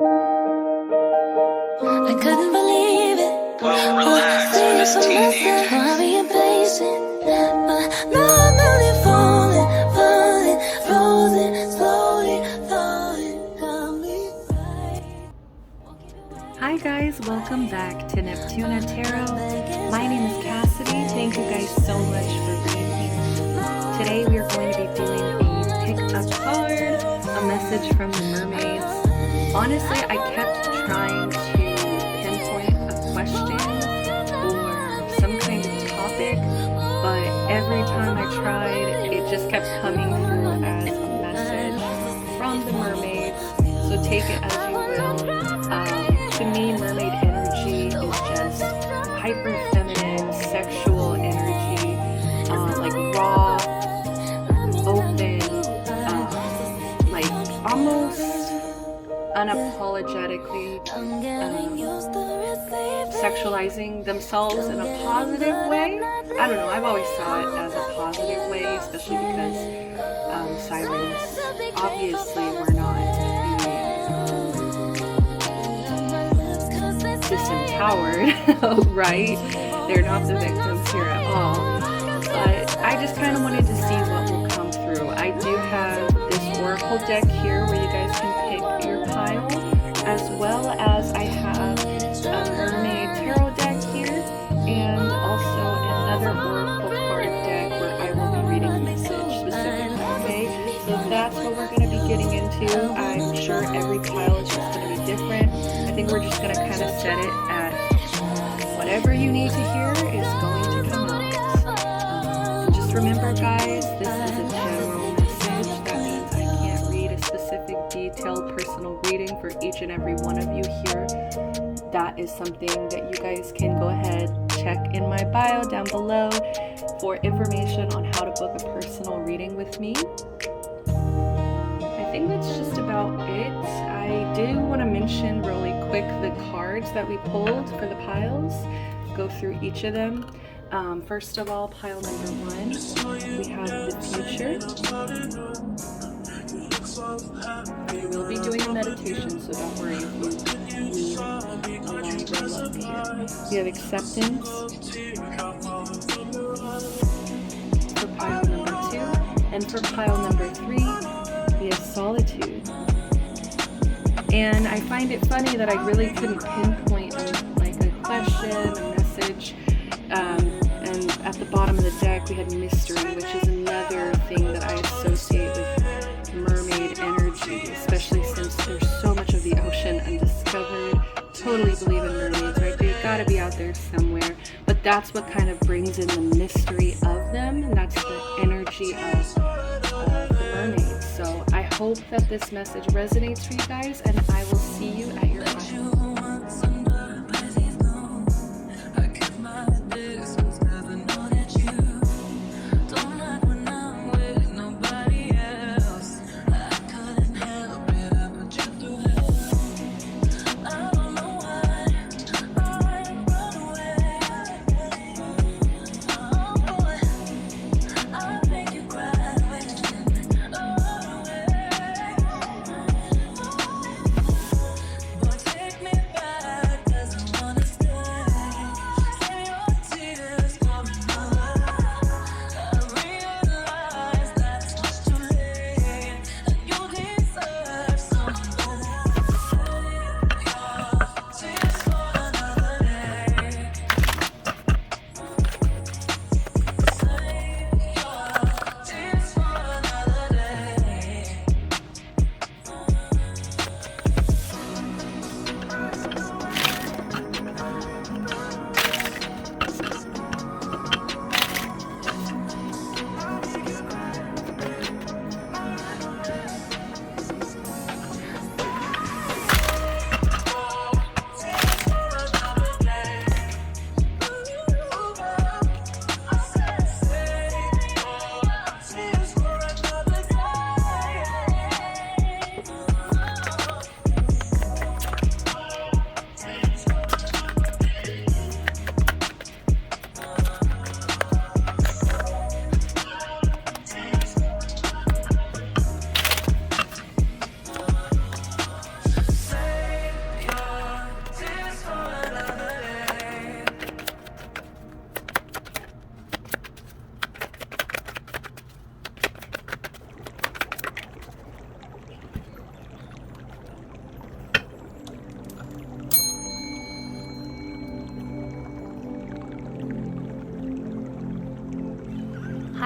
I couldn't believe it. Well, relax, Miss Teenager. Worry and patient, but now I'm only falling, frozen, slowly, got me right. Hi guys, welcome back to Neptuna Tarot. My name is Cassidy. Thank you guys so much for being here. Today we are going to be doing a pick a card, a message from the mermaids. Honestly, I kept trying to pinpoint a question or some kind of topic, but every time I tried, it just kept coming through as a message from the mermaids. So take it as you will. To me, mermaid energy is just hyper feminine, sexual energy, like raw, open, like almost unapologetically sexualizing themselves in a positive way. I don't know, I've always saw it as a positive way, especially because sirens, obviously we're not disempowered, right? They're not the victims here at all. But I just kind of wanted to see what will come through. I do have this oracle deck here where you guys can pick your pile, as well as I have a mermaid tarot deck here, and also another oracle card deck where I will be reading a message specifically. Okay, so that's what we're going to be getting into. I'm sure every pile is just going to be different. I think we're just going to kind of set it at whatever you need to hear is going to come out. Just remember, guys, this is a general message. That means I can't read a specific, detailed, personal reading for each and every one of you here. That is something that you guys can go ahead, check in my bio down below for information on how to book a personal reading with me. I think that's just about it. I do want to mention really quick the cards that we pulled for the piles. Go through each of them. First of all, pile number 1, we have the future. We will be doing a meditation, so don't worry if you need a longer look here. We have acceptance for pile number 2, and for pile number 3, we have solitude. And I find it funny that I really couldn't pinpoint like a question, a message, and at the bottom of the deck we had mystery, which is another thing that I associate with mermaid energy, especially since there's so much of the ocean undiscovered. Totally believe in mermaids, right? They've got to be out there somewhere, but that's what kind of brings in the mystery of them, and that's the energy of the mermaids. So I hope that this message resonates for you guys, and I will see you at your pile.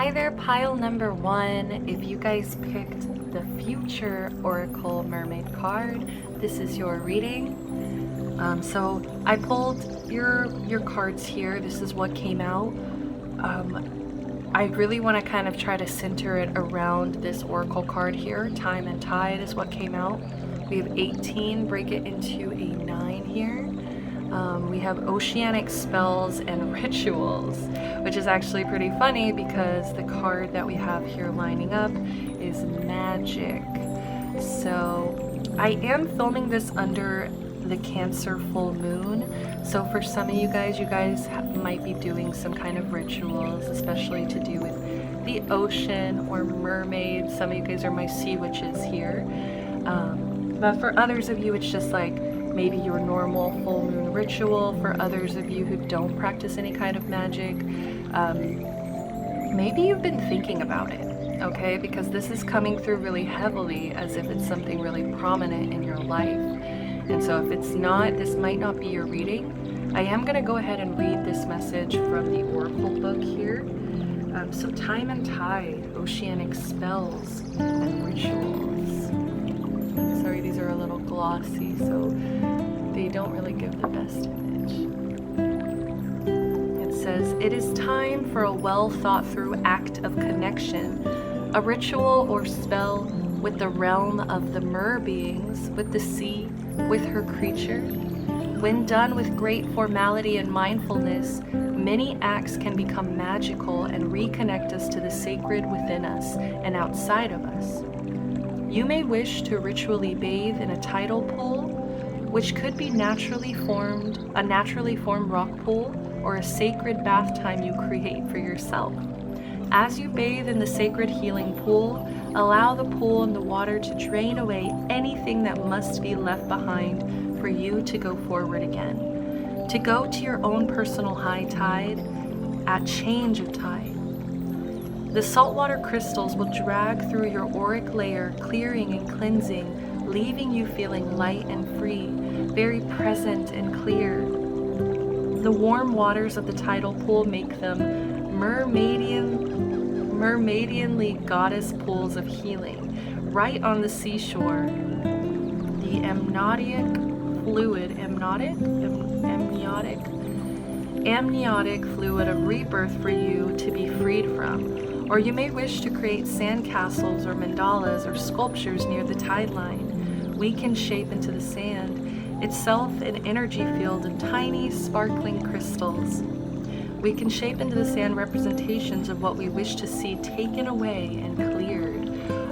Hi there, pile number 1. If you guys picked the Future Oracle Mermaid card, this is your reading. So I pulled your cards here. This is what came out. I really want to kind of try to center it around this oracle card here. Time and Tide is what came out. We have 18, break it into a 9 here. We have oceanic spells and rituals, which is actually pretty funny because the card that we have here lining up is magic. So I am filming this under the Cancer full moon. So for some of you guys might be doing some kind of rituals, especially to do with the ocean or mermaids. Some of you guys are my sea witches here. But for others of you, it's just like maybe your normal full moon ritual. For others of you who don't practice any kind of magic, maybe you've been thinking about it, okay? Because this is coming through really heavily as if it's something really prominent in your life. And so if it's not, this might not be your reading. I am going to go ahead and read this message from the Oracle book here. So Time and Tide, oceanic spells and rituals. Sorry, these are a little glossy, so they don't really give the best image. It says, it is time for a well thought through act of connection, a ritual or spell with the realm of the mer beings, with the sea, with her creature. When done with great formality and mindfulness, many acts can become magical and reconnect us to the sacred within us and outside of us. You may wish to ritually bathe in a tidal pool, which could be a naturally formed rock pool, or a sacred bath time you create for yourself. As you bathe in the sacred healing pool, allow the pool and the water to drain away anything that must be left behind for you to go forward again, to go to your own personal high tide at change of tide. The saltwater crystals will drag through your auric layer, clearing and cleansing, leaving you feeling light and free, very present and clear. The warm waters of the tidal pool make them mermaidianly goddess pools of healing. Right on the seashore, the amniotic fluid of rebirth for you to be freed from. Or you may wish to create sandcastles or mandalas or sculptures near the tide line. We can shape into the sand, itself an energy field of tiny, sparkling crystals. We can shape into the sand representations of what we wish to see taken away and cleared,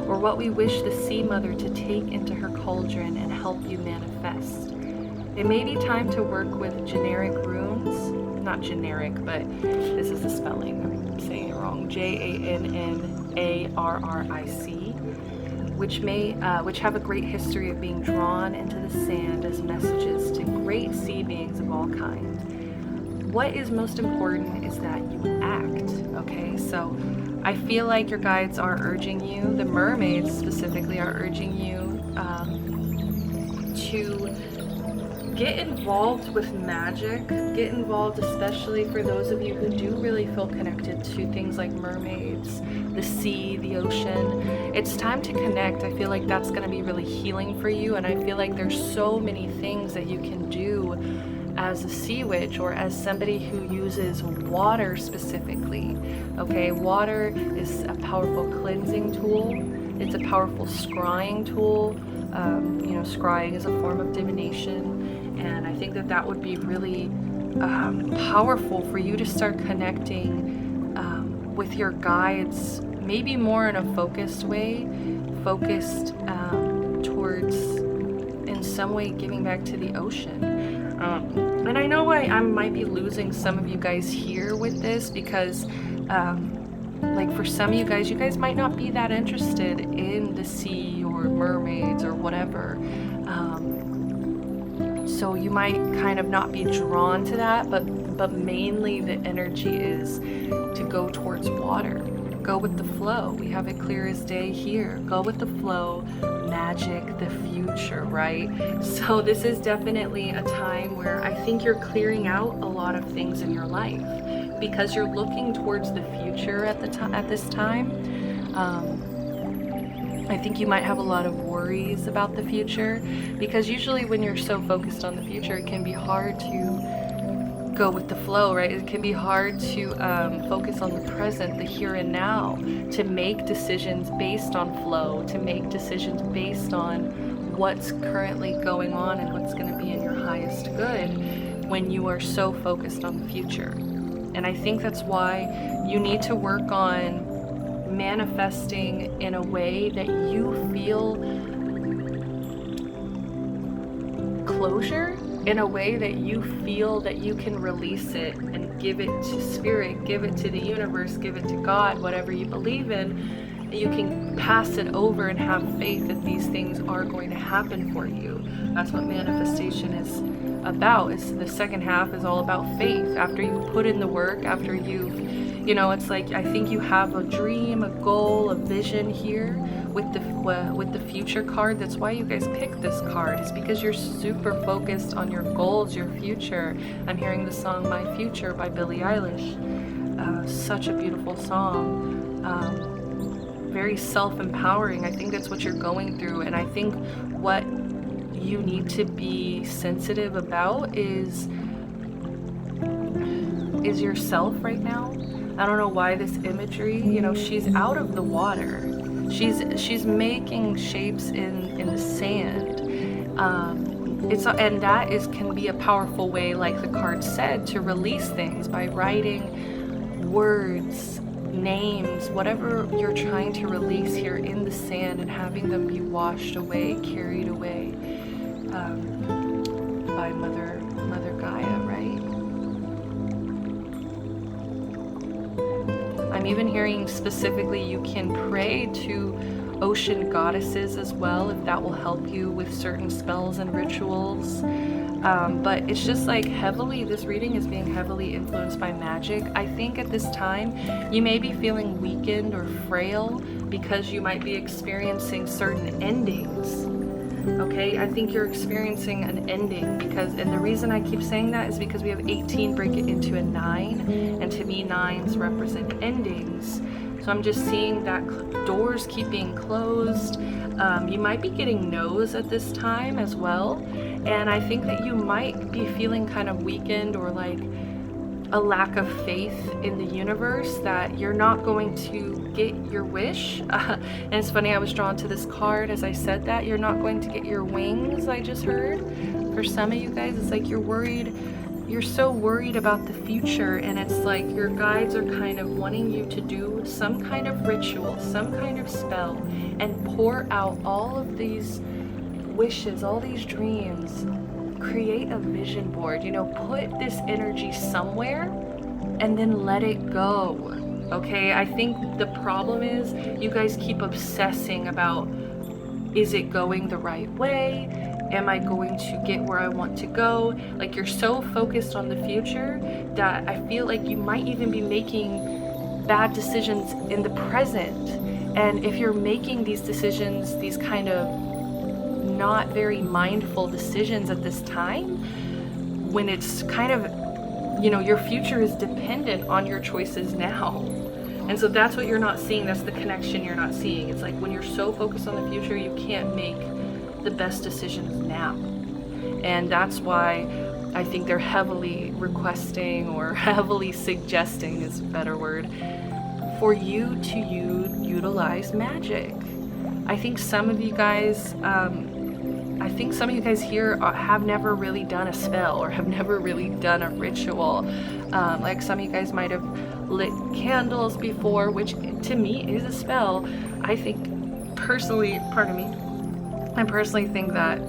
or what we wish the Sea Mother to take into her cauldron and help you manifest. It may be time to work with generic runes, not generic, but this is the spelling, I'm saying it wrong, Jannarric, which have a great history of being drawn into the sand as messages to great sea beings of all kinds. What is most important is that you act, okay? So I feel like your guides are urging you, the mermaids specifically are urging you to get involved with magic, get involved especially for those of you who do really feel connected to things like mermaids, the sea, the ocean. It's time to connect. I feel like that's going to be really healing for you, and I feel like there's so many things that you can do as a sea witch or as somebody who uses water specifically. Okay, water is a powerful cleansing tool. It's a powerful scrying tool. Scrying is a form of divination, and I think that would be really powerful for you to start connecting with your guides, maybe more in a focused way, towards in some way giving back to the ocean. And I know I might be losing some of you guys here with this because like for some of you guys might not be that interested in the sea or mermaids or whatever. So you might kind of not be drawn to that, but mainly the energy is to go towards water. Go with the flow. We have it clear as day here. Go with the flow, magic, the future, right? So this is definitely a time where I think you're clearing out a lot of things in your life. because you're looking towards the future at this time. I think you might have a lot of worries about the future, because usually when you're so focused on the future, it can be hard to go with the flow, right? It can be hard to focus on the present, the here and now, to make decisions based on flow, to make decisions based on what's currently going on and what's going to be in your highest good when you are so focused on the future. And I think that's why you need to work on manifesting in a way that you feel closure, in a way that you feel that you can release it and give it to spirit, give it to the universe, give it to God, whatever you believe in. You can pass it over and have faith that these things are going to happen for you. That's what manifestation is about. Is the second half is all about faith. After you've put in the work, after you've, it's like, I think you have a dream, a goal, a vision here with the future card. That's why you guys picked this card, is because you're super focused on your goals, your future. I'm hearing the song My Future by Billie Eilish. Such a beautiful song. Very self-empowering. I think that's what you're going through, and I think what you need to be sensitive about is yourself right now. I don't know why this imagery, she's out of the water. She's making shapes in the sand. And that can be a powerful way, like the card said, to release things by writing words, names, whatever you're trying to release here in the sand, and having them be washed away, carried away by Mother Gaia, right? I'm even hearing specifically you can pray to ocean goddesses as well, if that will help you with certain spells and rituals. But it's just like this reading is being heavily influenced by magic. I think at this time you may be feeling weakened or frail because you might be experiencing certain endings. Okay, I think you're experiencing an ending and the reason I keep saying that is because we have 18 break it into a 9, and to me 9s represent endings. So I'm just seeing that doors keep being closed. You might be getting no's at this time as well. And I think that you might be feeling kind of weakened, or like a lack of faith in the universe, that you're not going to get your wish. And it's funny, I was drawn to this card as I said that. You're not going to get your wings, I just heard. For some of you guys, it's like you're worried. You're so worried about the future, and it's like your guides are kind of wanting you to do some kind of ritual, some kind of spell, and pour out all of these wishes, all these dreams. Create a vision board, put this energy somewhere and then let it go. Okay, I think the problem is you guys keep obsessing about, is it going the right way? Am I going to get where I want to go? Like, you're so focused on the future that I feel like you might even be making bad decisions in the present. And if you're making these decisions, these kind of not very mindful decisions at this time, when it's kind of, your future is dependent on your choices now. And so that's what you're not seeing. That's the connection you're not seeing. It's like when you're so focused on the future, you can't make the best decisions now. And that's why I think they're heavily requesting, or heavily suggesting is a better word, for you to utilize magic. I think some of you guys here have never really done a spell, or have never really done a ritual. Like some of you guys might have lit candles before, which to me is a spell. I personally think that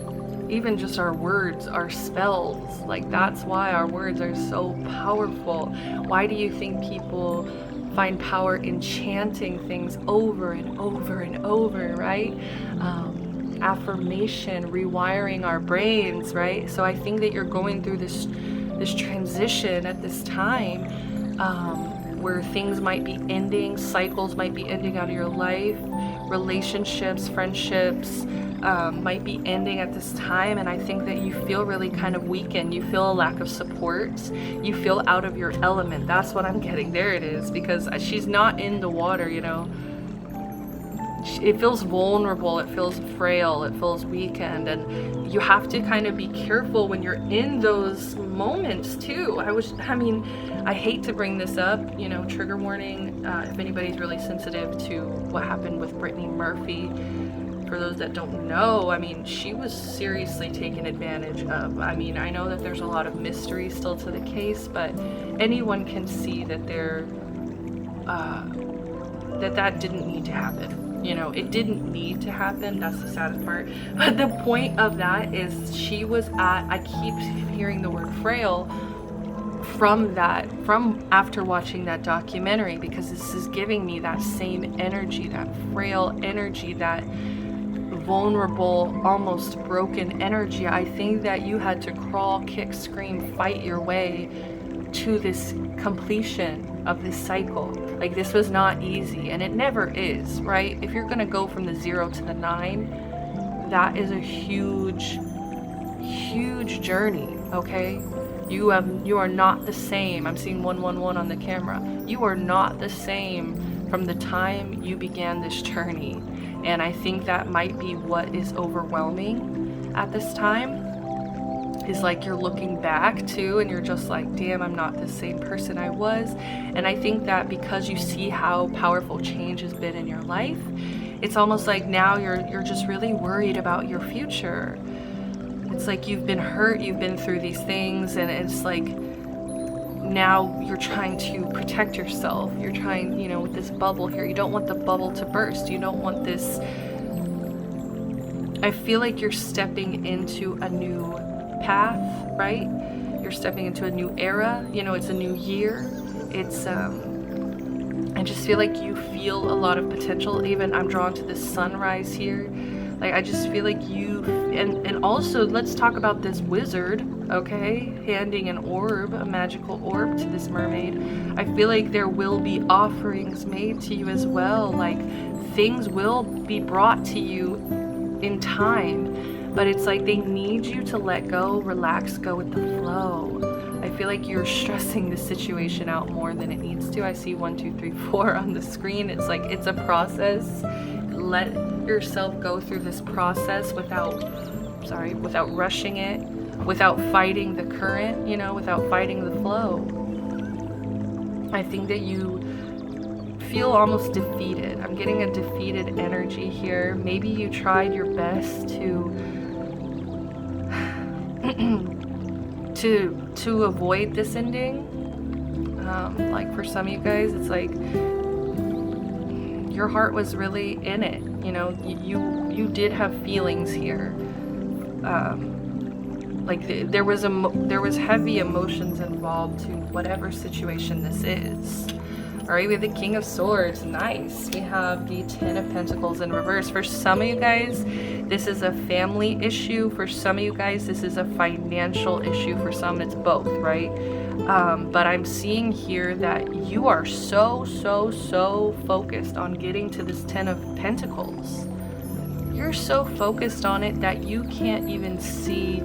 even just our words are spells. Like, that's why our words are so powerful. Why do you think people find power in chanting things over and over and over, right? Affirmation, rewiring our brains, right? So I think that you're going through this transition at this time, where things might be ending, cycles might be ending out of your life, relationships, friendships might be ending at this time, and I think that you feel really kind of weakened. You feel a lack of support. You feel out of your element. That's what I'm getting. There it is, because she's not in the water, you know. It feels vulnerable, it feels frail, it feels weakened, and you have to kind of be careful when you're in those moments too. I hate to bring this up, you know, trigger warning, if anybody's really sensitive to what happened with Brittany Murphy. For those that don't know, I mean, she was seriously taken advantage of. I mean, I know that there's a lot of mystery still to the case, but anyone can see that that didn't need to happen. You know, it didn't need to happen. That's the saddest part. But the point of that is she was at, I keep hearing the word frail from after watching that documentary, because this is giving me that same energy, that frail energy, that vulnerable, almost broken energy. I think that you had to crawl, kick, scream, fight your way to this completion of this cycle. Like, this was not easy, and it never is, right? If you're gonna go from the 0 to the 9, that is a huge journey, okay? You are not the same. I'm seeing 111 on the camera. You are not the same from the time you began this journey, and I think that might be what is overwhelming at this time. Is like you're looking back too, and you're just like, damn, I'm not the same person I was. And I think that because you see how powerful change has been in your life, it's almost like now you're just really worried about your future. It's like you've been hurt, you've been through these things, and it's like now you're trying to protect yourself. You're trying, you know, with this bubble here, you don't want the bubble to burst. You don't want this. I feel like you're stepping into a new path, right? You're stepping into a new era, you know, it's a new year. It's I just feel like you feel a lot of potential. Even I'm drawn to this sunrise here. Like, I just feel like you, and also let's talk about this wizard, okay, handing an orb, a magical orb to this mermaid. I feel like there will be offerings made to you as well. Like, things will be brought to you in time. But it's like they need you to let go, relax, go with the flow. I feel like you're stressing the situation out more than it needs to. I see 1, 2, 3, 4 on the screen. It's like it's a process. Let yourself go through this process without rushing it, without fighting the current, you know, without fighting the flow. I think that you feel almost defeated. I'm getting a defeated energy here. Maybe you tried your best to avoid this ending. Like, for some of you guys, it's like your heart was really in it. You know, you did have feelings here. Like there was heavy emotions involved to whatever situation this is. All right, we have the King of Swords. Nice. We have the 10 of Pentacles in reverse. For some of you guys, this is a family issue. For some of you guys, this is a financial issue. For some, it's both, right? But I'm seeing here that you are so focused on getting to this 10 of Pentacles. You're so focused on it that you can't even see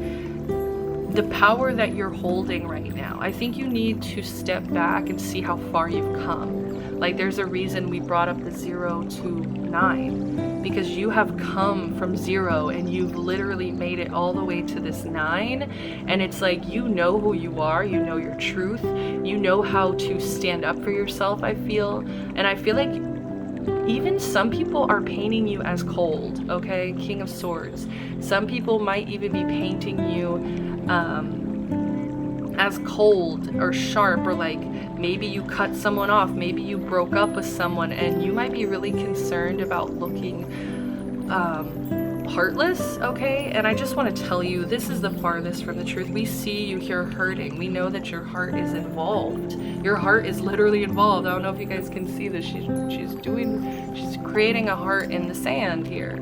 the power that you're holding right now. I think you need to step back and see how far you've come. Like, there's a reason we brought up the 0 to 9, because you have come from 0 and you've literally made it all the way to this 9. And it's like, you know who you are, you know your truth, you know how to stand up for yourself, I feel. And I feel like even some people are painting you as cold, okay? King of Swords. Some people might even be painting you as cold or sharp, or like maybe you cut someone off, maybe you broke up with someone, and you might be really concerned about looking heartless, okay? And I just want to tell you, this is the farthest from the truth. We see you here hurting. We know that your heart is involved. Your heart is literally involved. I don't know if you guys can see this. She's creating a heart in the sand here.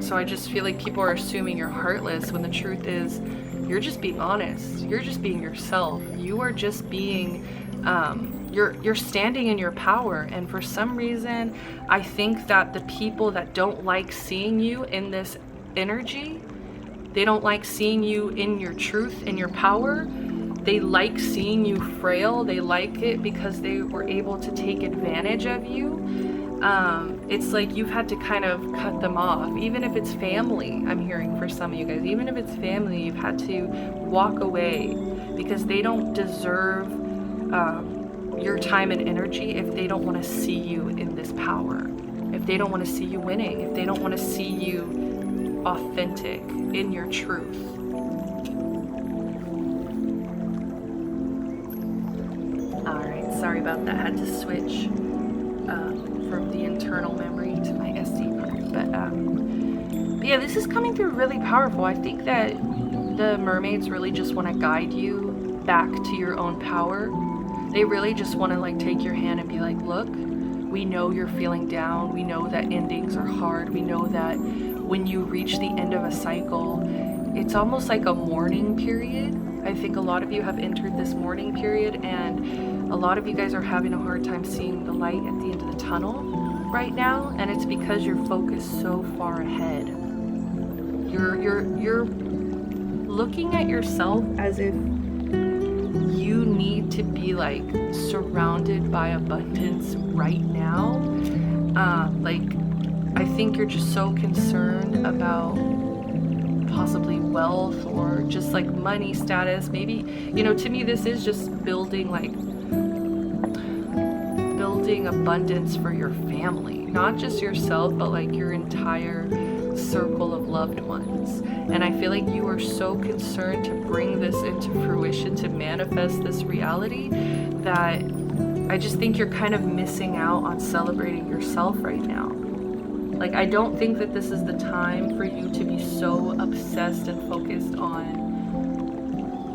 So I just feel like people are assuming you're heartless, when the truth is you're just being honest. You're just being yourself. You are just being You're standing in your power, and for some reason I think that the people that don't like seeing you in this energy, they don't like seeing you in your truth, in your power. They like seeing you frail. They like it because they were able to take advantage of you. It's like you've had to kind of cut them off, even if it's family. I'm hearing for some of you guys, even if it's family, you've had to walk away because they don't deserve your time and energy if they don't want to see you in this power, if they don't want to see you winning, if they don't want to see you authentic in your truth. Alright, sorry about that. I had to switch from the internal memory to my SD card. But yeah, this is coming through really powerful. I think that the mermaids really just want to guide you back to your own power. They really just want to like take your hand and be like, look, we know you're feeling down. We know that endings are hard. We know that when you reach the end of a cycle, it's almost like a mourning period. I think a lot of you have entered this mourning period, and a lot of you guys are having a hard time seeing the light at the end of the tunnel right now, and it's because you're focused so far ahead. You're looking at yourself as if you need to be like surrounded by abundance right now. Like I think you're just so concerned about possibly wealth or just like money status. Maybe, you know, to me this is just building abundance for your family, not just yourself, but like your entire circle of loved ones. And I feel like you are so concerned to bring this into fruition, to manifest this reality, that I just think you're kind of missing out on celebrating yourself right now. Like, I don't think that this is the time for you to be so obsessed and focused on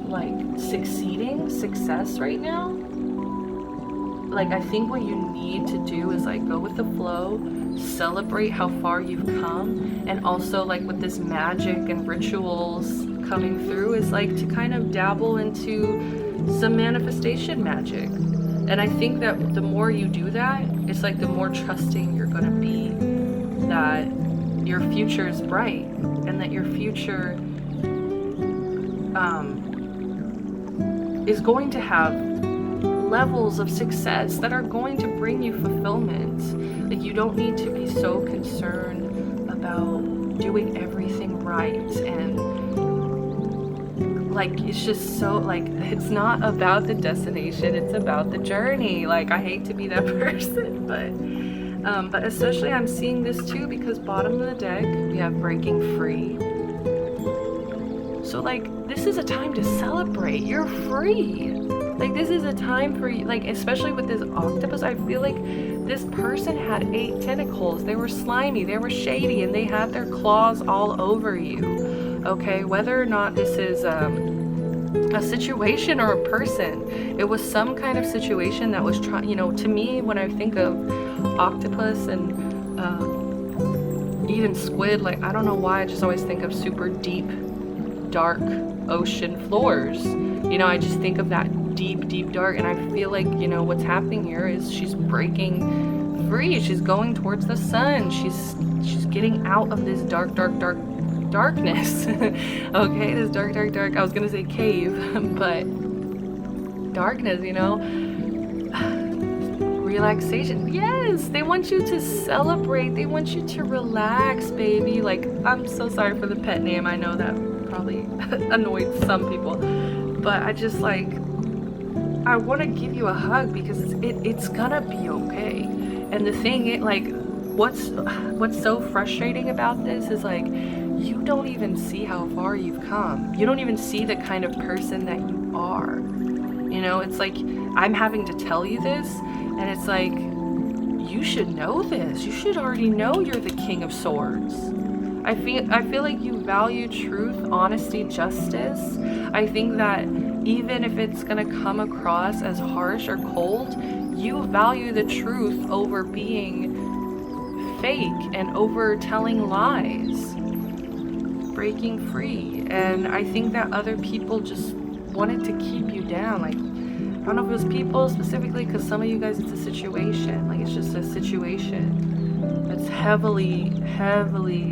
like success right now. Like, I think what you need to do is like go with the flow, celebrate how far you've come, and also like with this magic and rituals coming through is like to kind of dabble into some manifestation magic. And I think that the more you do that, it's like the more trusting you're gonna be that your future is bright and that your future is going to have levels of success that are going to bring you fulfillment. Like, you don't need to be so concerned about doing everything right, and like it's just so like it's not about the destination, it's about the journey. Like, I hate to be that person, but especially I'm seeing this too because bottom of the deck we have breaking free. So like this is a time to celebrate. You're free. Like, this is a time for you, like, especially with this octopus. I feel like this person had 8 tentacles. They were slimy, they were shady, and they had their claws all over you. Okay, whether or not this is a situation or a person, it was some kind of situation that was trying, you know, to me, when I think of octopus and even squid, like, I don't know why, I just always think of super deep, dark ocean floors. You know, I just think of that deep dark, and I feel like, you know, what's happening here is she's breaking free. She's going towards the sun. She's getting out of this darkness. Okay, this dark. I was gonna say cave, but darkness, you know. Relaxation. Yes, they want you to celebrate. They want you to relax, baby. Like, I'm so sorry for the pet name. I know that probably annoyed some people, but I just like, I want to give you a hug because it's gonna be okay. And the thing, like, what's so frustrating about this is like, you don't even see how far you've come. You don't even see the kind of person that you are. You know, it's like I'm having to tell you this, and it's like, you should know this. You should already know you're the King of Swords. I feel like you value truth, honesty, justice. I think that even if it's gonna come across as harsh or cold, you value the truth over being fake and over telling lies. Breaking free. And I think that other people just wanted to keep you down. Like, don't know if it was people specifically, because some of you guys, it's a situation. Like, it's just a situation that's heavily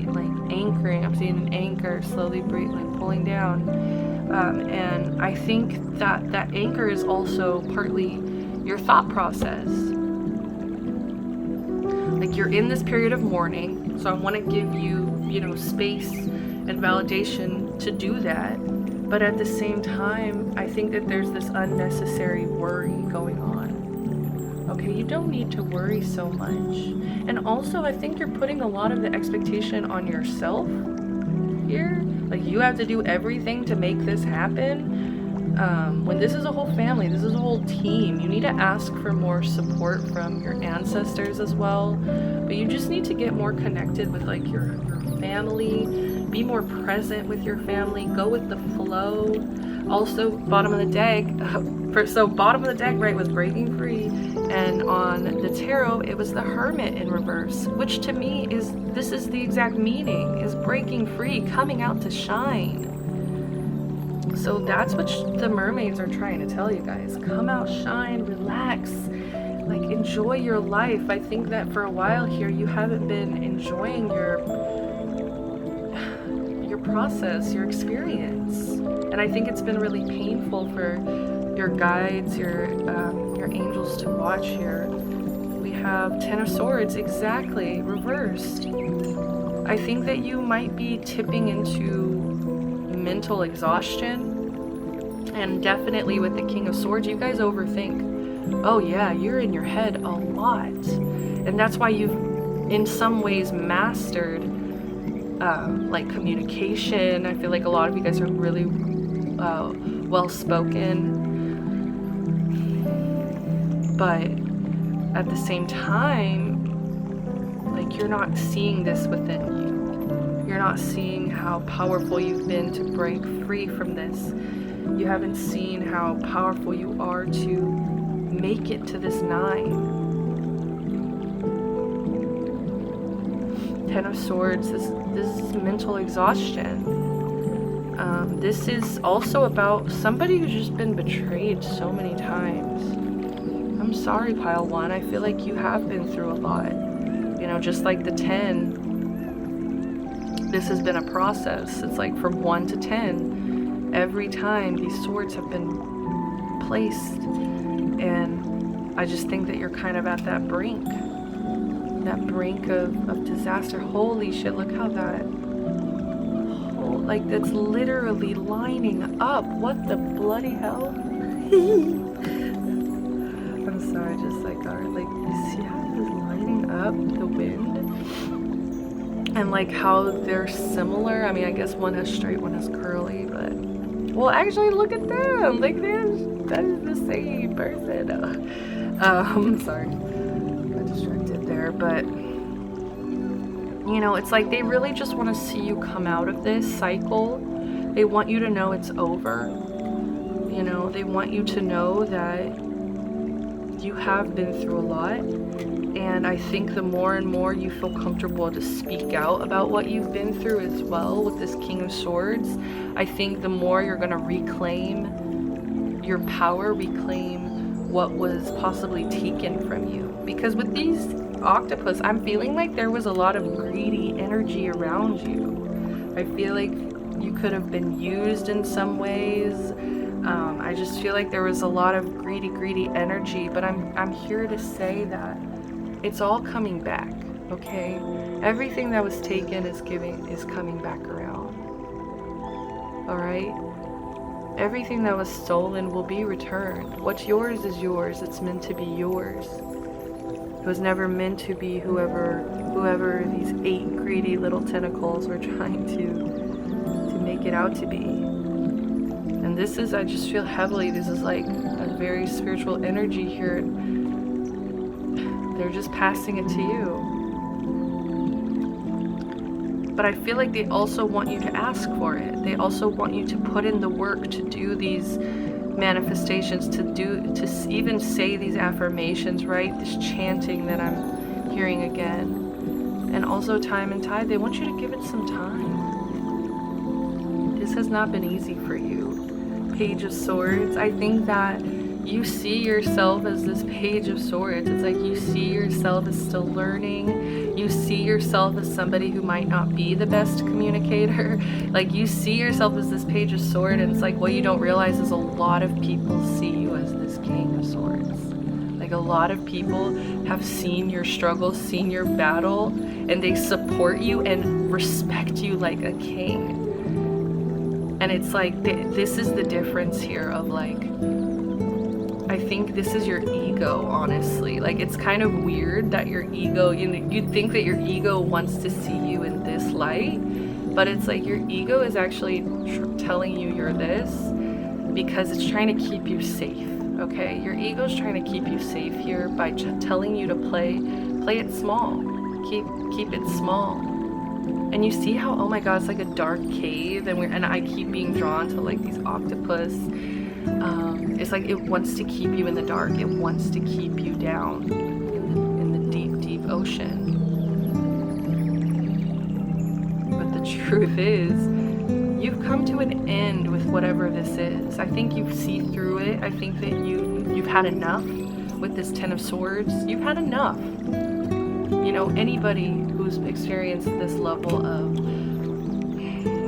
like anchoring. I'm seeing an anchor slowly like pulling down. And I think that that anchor is also partly your thought process. Like, you're in this period of mourning, so I want to give you, you know, space and validation to do that. But at the same time, I think that there's this unnecessary worry going on. Okay, you don't need to worry so much. And also, I think you're putting a lot of the expectation on yourself here. Like, you have to do everything to make this happen. When this is a whole family, this is a whole team, you need to ask for more support from your ancestors as well. But you just need to get more connected with like your family, be more present with your family, go with the flow. Also, bottom of the deck, bottom of the deck, right, was breaking free, and on the tarot it was the Hermit in reverse, which to me this is the exact meaning, is breaking free, coming out to shine. So that's what the mermaids are trying to tell you guys. Come out, shine, relax, like enjoy your life. I think that for a while here you haven't been enjoying your process, your experience, and I think it's been really painful for your guides, your angels to watch here. We have Ten of Swords, exactly, reversed. I think that you might be tipping into mental exhaustion, and definitely with the King of Swords, you guys overthink. Oh yeah, you're in your head a lot, and that's why you've in some ways mastered like communication. I feel like a lot of you guys are really well spoken, but at the same time, like, you're not seeing this within you. You're not seeing how powerful you've been to break free from this. You haven't seen how powerful you are to make it to this 9. Ten of Swords, this is mental exhaustion. This is also about somebody who's just been betrayed so many times. I'm sorry, Pile 1. I feel like you have been through a lot. You know, just like the 10, this has been a process. It's like from 1 to 10. Every time these swords have been placed. And I just think that you're kind of at that brink. That brink of disaster. Holy shit, look how that, like, that's literally lining up. What the bloody hell? I'm sorry, just like, like, you see how this is lining up, the wind? And like how they're similar. I mean, I guess one has straight, one has curly, but, well, actually, look at them. Like, that is the same person. Sorry. Distracted there, but you know, it's like they really just want to see you come out of this cycle. They want you to know it's over. You know, they want you to know that you have been through a lot, and I think the more and more you feel comfortable to speak out about what you've been through as well with this King of Swords, I think the more you're going to reclaim your power, reclaim what was possibly taken from you. Because with these octopus, I'm feeling like there was a lot of greedy energy around you. I feel like you could have been used in some ways. I just feel like there was a lot of greedy energy, but I'm here to say that it's all coming back, okay? Everything that was taken is coming back around. All right? Everything that was stolen will be returned. What's yours is yours. It's meant to be yours. It was never meant to be whoever these 8 greedy little tentacles were trying to make it out to be. And this is, I just feel heavily, this is like a very spiritual energy here. They're just passing it to you. But I feel like they also want you to ask for it. They also want you to put in the work to do these manifestations, to even say these affirmations, right? This chanting that I'm hearing again. And also time and tide, they want you to give it some time. This has not been easy for you. Page of Swords, I think that you see yourself as this Page of Swords. It's like you see yourself as still learning. You see yourself as somebody who might not be the best communicator. Like you see yourself as this Page of Swords, and it's like what you don't realize is a lot of people see you as this King of Swords. Like a lot of people have seen your struggles, seen your battle, and they support you and respect you like a king. And it's like, this is the difference here of like, I think this is your ego, honestly. Like, it's kind of weird that your ego, you'd think that your ego wants to see you in this light, but it's like your ego is actually telling you you're this because it's trying to keep you safe, okay? Your ego's trying to keep you safe here by telling you to play it small. Keep it small. And you see how, oh my god, it's like a dark cave, and I keep being drawn to like these octopus. It's like it wants to keep you in the dark. It wants to keep you down in the deep, deep ocean. But the truth is, you've come to an end with whatever this is. I think you see through it. I think that you've had enough with this Ten of Swords. You've had enough. You know, anybody who's experienced this level of,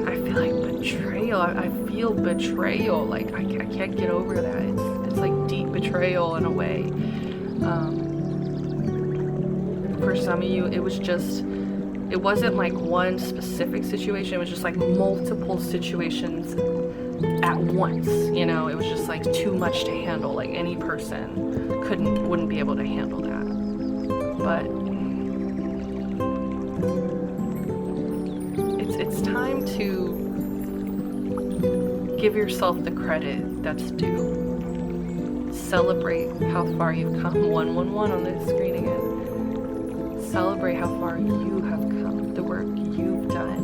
I feel like betrayal. I feel betrayal. Like I can't get over that. It's like deep betrayal in a way. For some of you, it wasn't like one specific situation. It was just like multiple situations at once. You know, it was just like too much to handle. Like any person wouldn't be able to handle that. But it's time to give yourself the credit that's due. Celebrate how far you've come. 111 on the screen again. Celebrate how far you have come, the work you've done.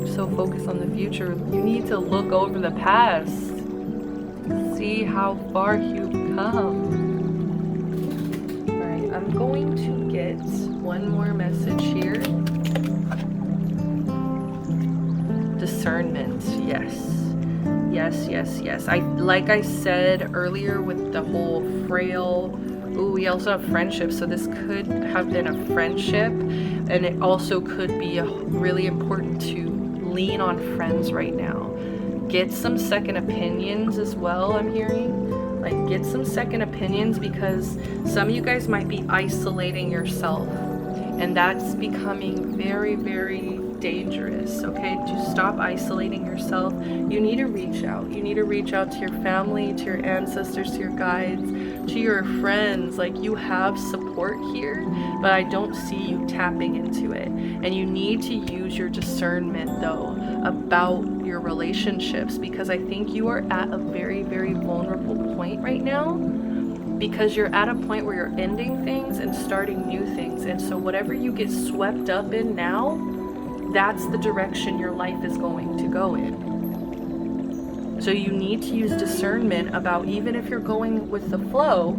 So focus on the future. You need to look over the past. See how far you've come. Alright, I'm going to get one more message here. Discernment, yes. Like I said earlier with the whole frail. Ooh, we also have friendship, so this could have been a friendship, and it also could be really important to lean on friends right now. Get some second opinions as well, I'm hearing. Like, get some second opinions because some of you guys might be isolating yourself, and that's becoming very, very dangerous, okay? To stop isolating yourself. You need to reach out. You need to reach out to your family, to your ancestors, to your guides, to your friends. Like, you have support here, but I don't see you tapping into it. And you need to use your discernment, though, about your relationships, because I think you are at a very, very vulnerable point right now, because you're at a point where you're ending things and starting new things. And so whatever you get swept up in now, that's the direction your life is going to go in. So you need to use discernment about, even if you're going with the flow,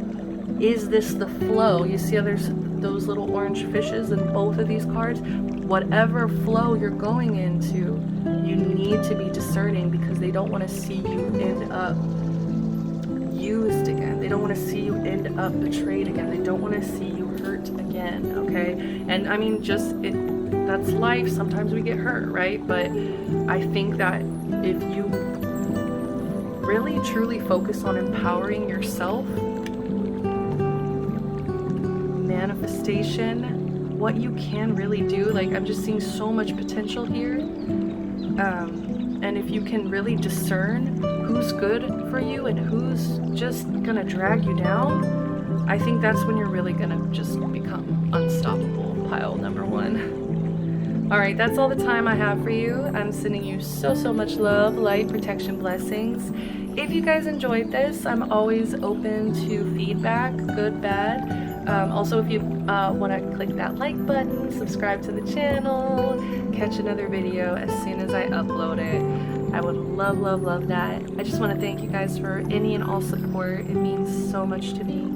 is this the flow? You see how there's those little orange fishes in both of these cards? Whatever flow you're going into, you need to be discerning, because they don't want to see you end up used again. They don't want to see you end up betrayed again. They don't want to see you hurt again, okay? And I mean, that's life. Sometimes we get hurt, right? But I think that if you really truly focus on empowering yourself, manifestation, what you can really do, like I'm just seeing so much potential here. And if you can really discern who's good for you and who's just gonna drag you down, I think that's when you're really gonna just become unstoppable. Pile number one. All right, that's all the time I have for you. I'm sending you so much love, light, protection, blessings. If you guys enjoyed this, I'm always open to feedback, good, bad. Also, if you want to click that like button, subscribe to the channel, catch another video as soon as I upload it. I would love that. I just want to thank you guys for any and all support. It means so much to me.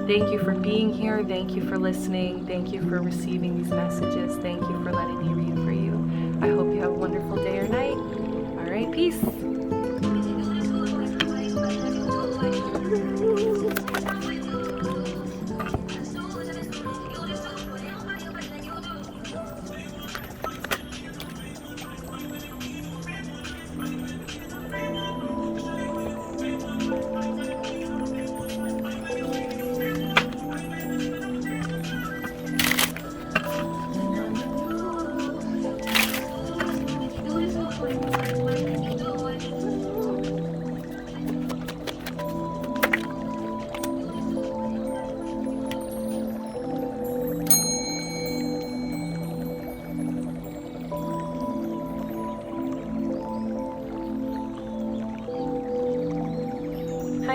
Thank you for being here. Thank you for listening. Thank you for receiving these messages. Thank you for letting me read for you. I hope you have a wonderful day or night. All right, peace.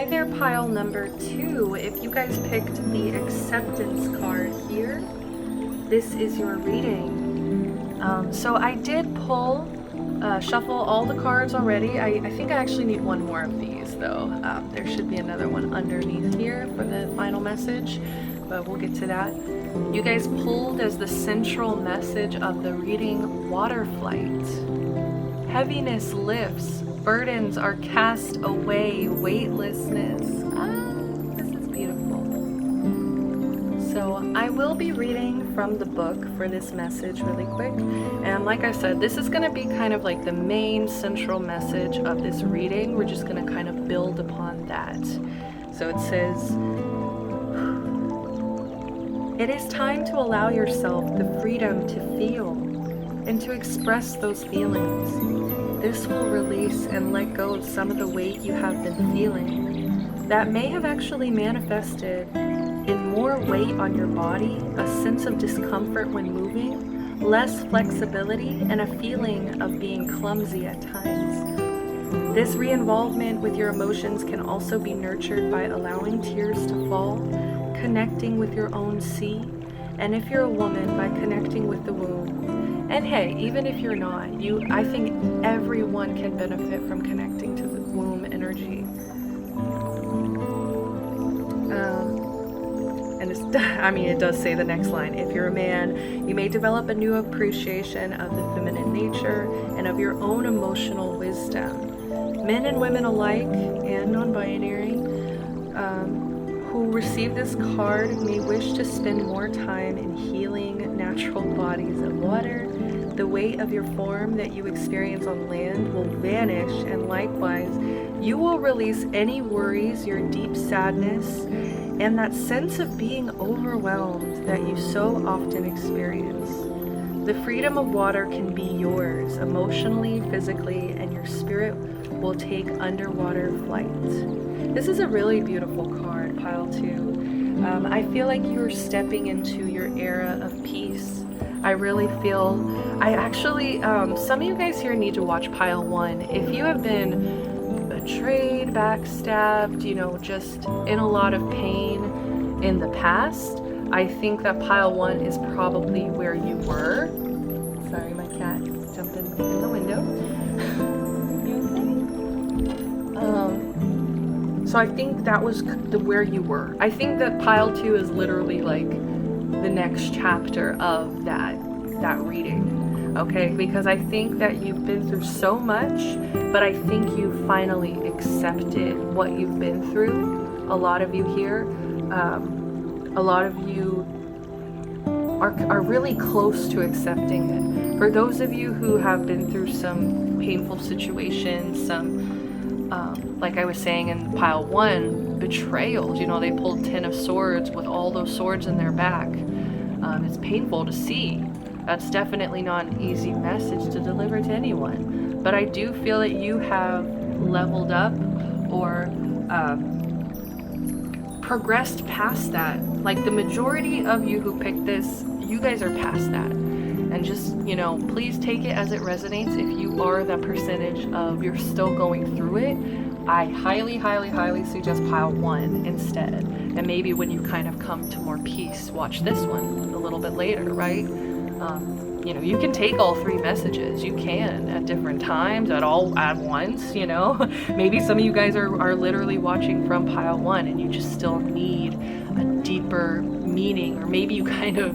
Hi there, pile number 2. If you guys picked the acceptance card here, this is your reading. So I did pull, shuffle all the cards already. I think I actually need one more of these though. There should be another one underneath here for the final message, but we'll get to that. You guys pulled as the central message of the reading, water flight. Heaviness lifts, burdens are cast away, weightlessness. This is beautiful. So I will be reading from the book for this message really quick. And like I said, this is going to be kind of like the main central message of this reading. We're just going to kind of build upon that. So it says, it is time to allow yourself the freedom to feel and to express those feelings. This will release and let go of some of the weight you have been feeling that may have actually manifested in more weight on your body, a sense of discomfort when moving, less flexibility, and a feeling of being clumsy at times. This re-involvement with your emotions can also be nurtured by allowing tears to fall, connecting with your own sea, and if you're a woman, by connecting with the womb. And hey, even if you're not, I think everyone can benefit from connecting to the womb energy. And it does say the next line, if you're a man, you may develop a new appreciation of the feminine nature and of your own emotional wisdom. Men and women alike, and non-binary, who receive this card may wish to spend more time in healing natural bodies of water. The weight of your form that you experience on land will vanish, and likewise, you will release any worries, your deep sadness, and that sense of being overwhelmed that you so often experience. The freedom of water can be yours emotionally, physically, and your spirit will take underwater flight. This is a really beautiful card, pile 2. I feel like you're stepping into your era of peace. I really feel, some of you guys here need to watch pile 1. If you have been betrayed, backstabbed, just in a lot of pain in the past, I think that pile 1 is probably where you were. Sorry, my cat jumped in the window. You okay? So I think that was where you were. I think that pile 2 is literally like the next chapter of that reading. Okay, because I think that you've been through so much, but I think you finally accepted what you've been through. A lot of you here, a lot of you are really close to accepting it. For those of you who have been through some painful situations, some, like I was saying in pile 1, betrayals, they pulled 10 of swords with all those swords in their back. It's painful to see. That's definitely not an easy message to deliver to anyone. But I do feel that you have leveled up or progressed past that. Like the majority of you who picked this, you guys are past that. And just, please take it as it resonates. If you are that percentage of you're still going through it, I highly, highly, highly suggest pile 1 instead. And maybe when you kind of come to more peace, watch this one a little bit later, right? You can take all 3 messages. You can at different times, at once, Maybe some of you guys are literally watching from pile 1 and you just still need a deeper meaning. Or maybe you kind of,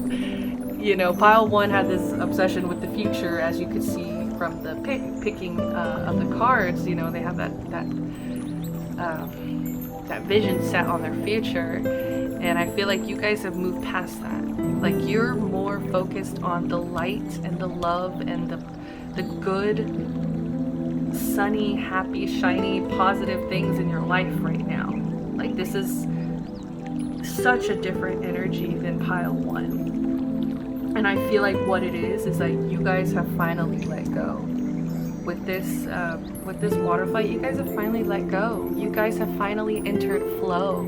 pile 1 had this obsession with the future, as you could see from the picking of the cards. They have that vision set on their future. And I feel like you guys have moved past that. Like you're more focused on the light and the love and the good, sunny, happy, shiny, positive things in your life right now. Like this is such a different energy than pile 1. And I feel like what it is like you guys have finally let go. With this water fight, you guys have finally let go. You guys have finally entered flow.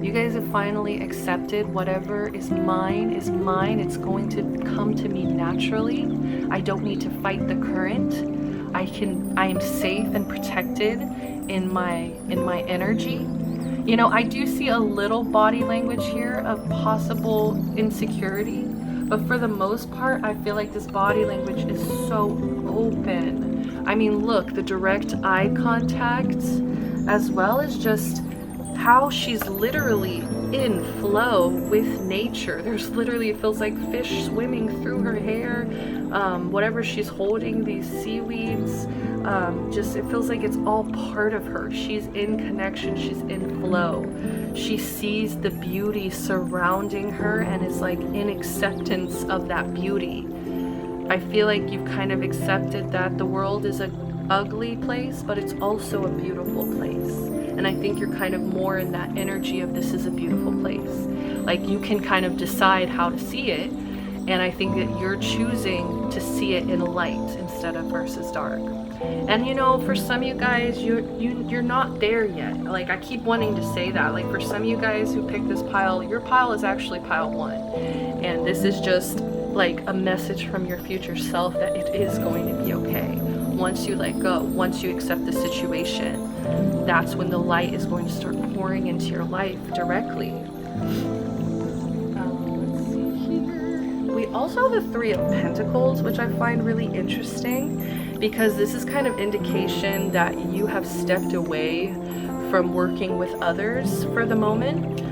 You guys have finally accepted whatever is mine is mine. It's going to come to me naturally. I don't need to fight the current. I am safe and protected in my energy. You know, I do see a little body language here of possible insecurity, but for the most part, I feel like this body language is so open. I mean, look, the direct eye contact, as well as just how she's literally in flow with nature. There's literally, it feels like fish swimming through her hair, whatever she's holding, these seaweeds, just it feels like it's all part of her. She's in connection, she's in flow. She sees the beauty surrounding her and is like in acceptance of that beauty. I feel like you've kind of accepted that the world is an ugly place, but it's also a beautiful place. And I think you're kind of more in that energy of this is a beautiful place. Like you can kind of decide how to see it. And I think that you're choosing to see it in light instead of versus dark. And you know, for some of you guys, you're not there yet. Like I keep wanting to say that. Like for some of you guys who picked this pile, your pile is actually pile 1. And this is just like a message from your future self that it is going to be okay. Once you let go, once you accept the situation, that's when the light is going to start pouring into your life directly. Let's see here. We also have the 3 of Pentacles, which I find really interesting because this is kind of indication that you have stepped away from working with others for the moment.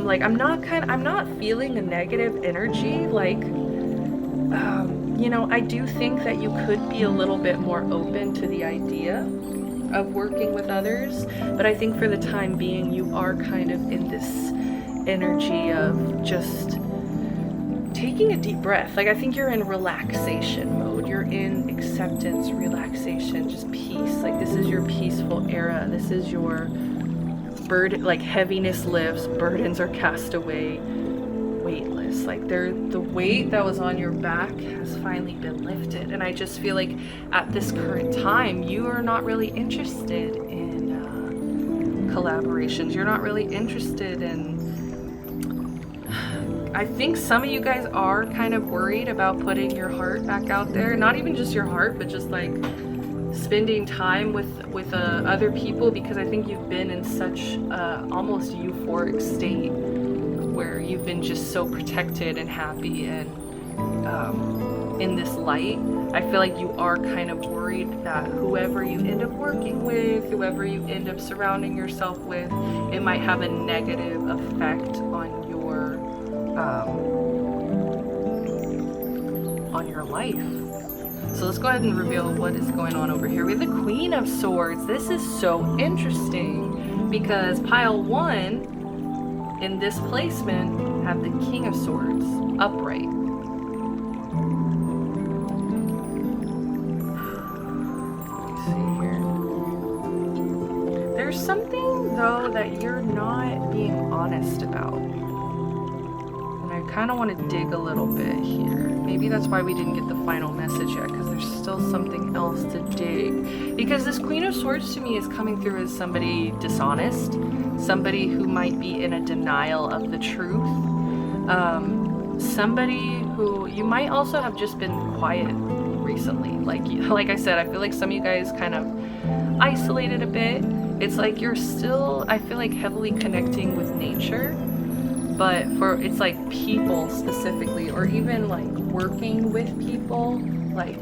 Like I'm not feeling a negative energy. Like, you know, I do think that you could be a little bit more open to the idea of working with others, but I think for the time being you are kind of in this energy of just taking a deep breath. Like I think you're in relaxation mode, you're in acceptance, relaxation, just peace. Like this is your peaceful era, this is your burden, like heaviness lifts, burdens are cast away, weightless. Like the weight that was on your back has finally been lifted. And I just feel like at this current time you are not really interested in collaborations. You're not really interested in, I think some of you guys are kind of worried about putting your heart back out there. Not even just your heart, but just like spending time with other people, because I think you've been in such almost euphoric state where you've been just so protected and happy and in this light. I feel like you are kind of worried that whoever you end up working with, whoever you end up surrounding yourself with, it might have a negative effect on your life. So let's go ahead and reveal what is going on over here. We have the Queen of Swords. This is so interesting because pile 1 in this placement have the King of Swords upright. Let's see here. There's something though that you're not being honest about. And I kind of want to dig a little bit here. Maybe that's why we didn't get the final message yet, because there's still something else to dig. Because this Queen of Swords to me is coming through as somebody dishonest, somebody who might be in a denial of the truth, somebody who you might also have just been quiet recently. Like I said, I feel like some of you guys kind of isolated a bit. It's like you're still, I feel like, heavily connecting with nature, but it's like people specifically, or even like working with people, like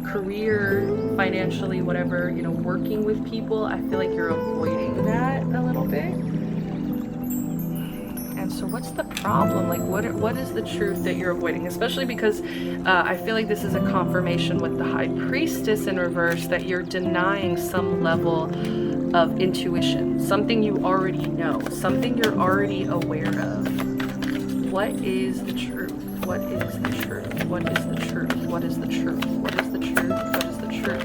career, financially, whatever, you know, working with people. I feel like you're avoiding that a little bit. And so what's the problem? Like what is the truth that you're avoiding? Especially because I feel like this is a confirmation with the High Priestess in reverse that you're denying some level of intuition, something you already know, something you're already aware of. What is the truth? What is the truth? What is the truth? What is the truth? What is the truth? What is the truth?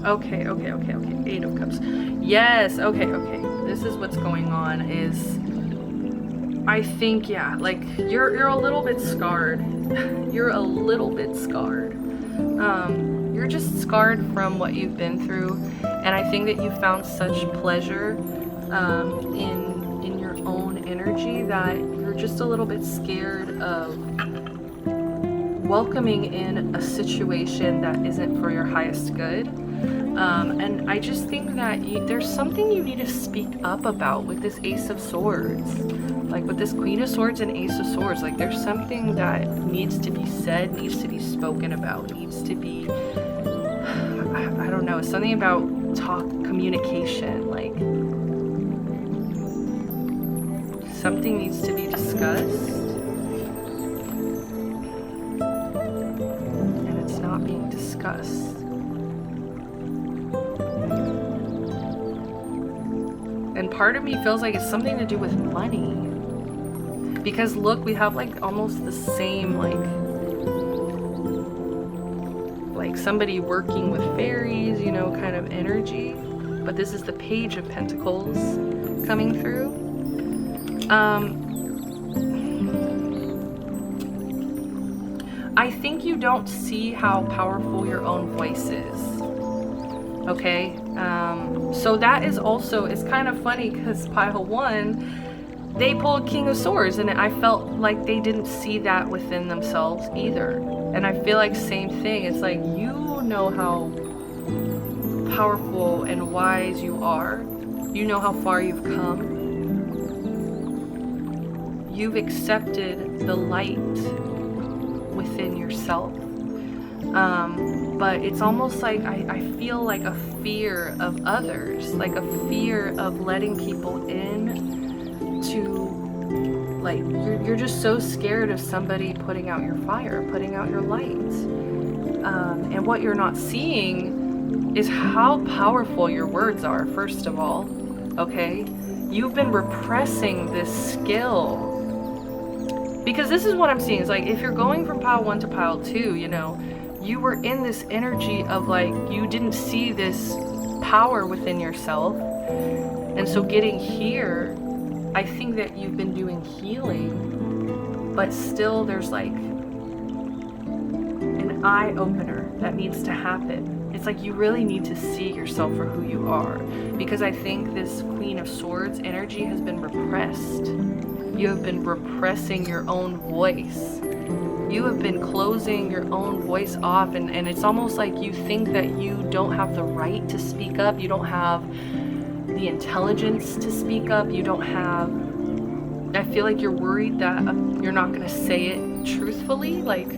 Okay. 8 of Cups. Yes, okay. This is what's going on is, I think, yeah, like you're a little bit scarred. You're a little bit scarred. You're just scarred from what you've been through. And I think that you found such pleasure in your own energy, that you're just a little bit scared of welcoming in a situation that isn't for your highest good. And I just think that there's something you need to speak up about with this Ace of Swords. Like with this Queen of Swords and Ace of Swords, like there's something that needs to be said, needs to be spoken about, needs to be, I don't know, something about communication, like something needs to be discussed. And it's not being discussed. And part of me feels like it's something to do with money. Because look, we have like almost the same like somebody working with fairies, you know, kind of energy. But this is the Page of Pentacles coming through. I think you don't see how powerful your own voice is. Okay, so that is also, it's kind of funny because pile 1, they pulled King of Swords, and I felt like they didn't see that within themselves either. And I feel like same thing. It's like, you know how powerful and wise you are. You know how far you've come. You've accepted the light within yourself. But it's almost like I feel like a fear of others, like a fear of letting people in to, like, you're just so scared of somebody putting out your fire, putting out your light. And what you're not seeing is how powerful your words are, first of all, okay? You've been repressing this skill. Because this is what I'm seeing, is like, if you're going from pile 1 to pile 2, you know, you were in this energy of like, you didn't see this power within yourself. And so getting here, I think that you've been doing healing, but still there's like an eye opener that needs to happen. It's like you really need to see yourself for who you are, because I think this Queen of Swords energy has been repressed. You have been repressing your own voice. You have been closing your own voice off, and it's almost like you think that you don't have the right to speak up. You don't have the intelligence to speak up. You don't have, I feel like you're worried that you're not going to say it truthfully, like,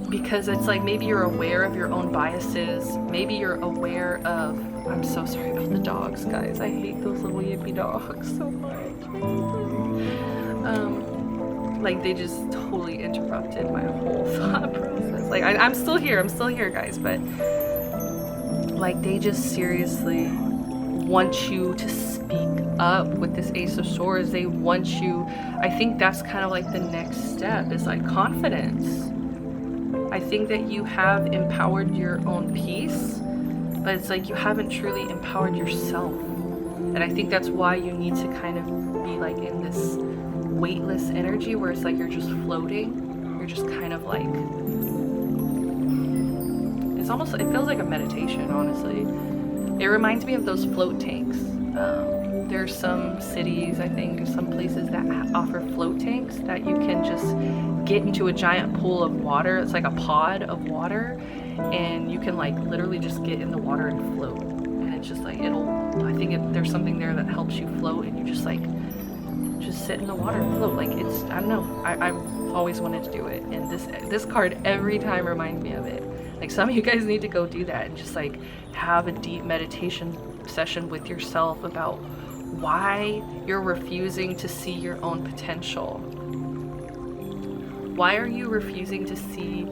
because it's like maybe you're aware of your own biases. Maybe you're aware of, I'm so sorry about the dogs, guys. I hate those little yippy dogs so much. Like, they just totally interrupted my whole thought process. Like, I'm still here, guys, but like, they just seriously want you to speak up with this Ace of Swords. They want you, I think that's kind of like the next step, is like confidence. I think that you have empowered your own peace, but it's like you haven't truly empowered yourself. And I think that's why you need to kind of be like in this weightless energy where it's like you're just floating. You're just kind of like, it's almost, it feels like a meditation, honestly. It reminds me of those float tanks. There's some cities, I think, some places that offer float tanks that you can just get into a giant pool of water. It's like a pod of water, and you can like literally just get in the water and float. And it's just like, I think there's something there that helps you float, and you just like, just sit in the water and float. Like, it's, I don't know, I've always wanted to do it, and this card every time reminds me of it. Like, some of you guys need to go do that and just like have a deep meditation session with yourself about why you're refusing to see your own potential. Why are you refusing to see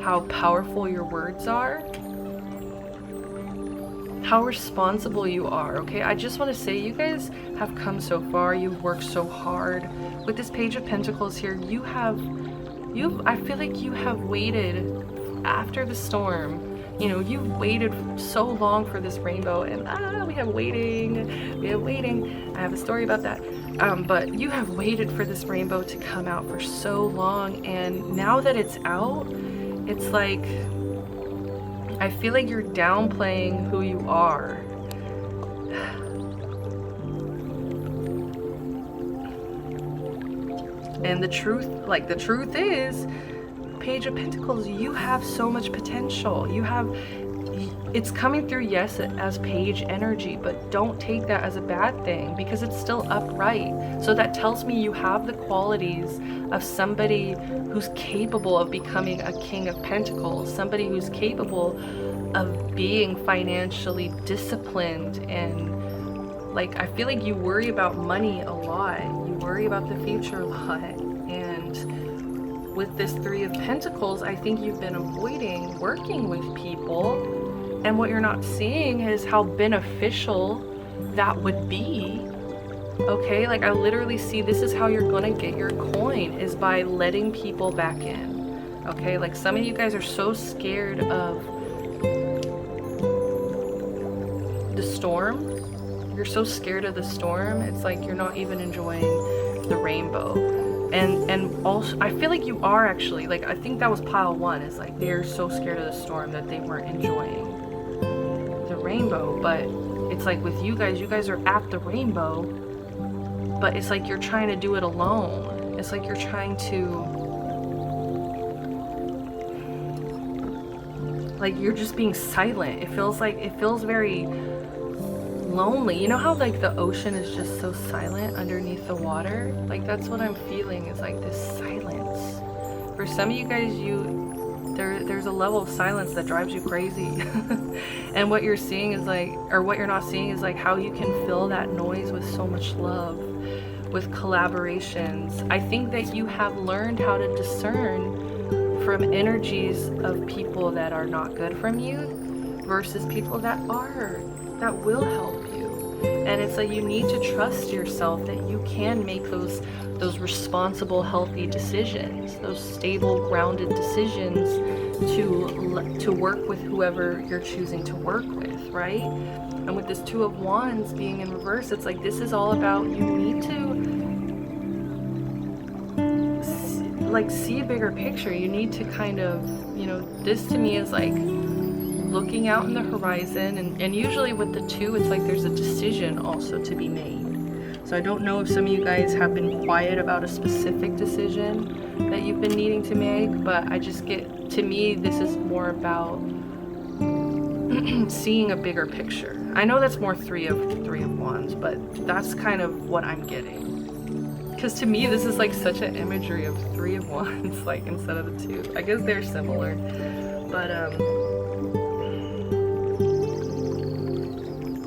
how powerful your words are? How responsible you are, okay? I just want to say, you guys have come so far. You've worked so hard. With this Page of Pentacles here, I feel like you have waited after the storm. You know, you've waited so long for this rainbow, and we have waiting. I have a story about that. But you have waited for this rainbow to come out for so long, and now that it's out, it's like, I feel like you're downplaying who you are. And the truth is, Page of Pentacles, you have so much potential. It's coming through, yes, as page energy, but don't take that as a bad thing because it's still upright. So that tells me you have the qualities of somebody who's capable of becoming a King of Pentacles, somebody who's capable of being financially disciplined. And like, I feel like you worry about money a lot. You worry about the future a lot. And with this Three of Pentacles, I think you've been avoiding working with people. And what you're not seeing is how beneficial that would be. Okay, like I literally see this is how you're gonna get your coin, is by letting people back in. Okay, like some of you guys are so scared of the storm. You're so scared of the storm, it's like you're not even enjoying the rainbow. And also, I feel like you are actually, like I think that was pile one, is like they're so scared of the storm that they weren't enjoying the rainbow. But it's like with you guys are at the rainbow, but it's like you're trying to do it alone. It's like you're trying to, like you're just being silent. It feels very lonely. You know how like the ocean is just so silent underneath the water? Like that's what I'm feeling, is like this silence. For some of you guys, there's a level of silence that drives you crazy. And what you're seeing is like, or what you're not seeing is like how you can fill that noise with so much love, with collaborations. I think that you have learned how to discern from energies of people that are not good from you versus people that will help you. And it's like you need to trust yourself that you can make those responsible, healthy decisions, those stable, grounded decisions to work with whoever you're choosing to work with, right? And with this Two of Wands being in reverse, it's like this is all about, you need to like see a bigger picture. You need to kind of, this to me is like looking out in the horizon, and usually with the two, it's like there's a decision also to be made. So I don't know if some of you guys have been quiet about a specific decision that you've been needing to make, but I just get, to me, this is more about seeing a bigger picture. I know that's more three of Wands, but that's kind of what I'm getting. Because to me, this is like such an imagery of Three of Wands, like instead of the two. I guess they're similar, but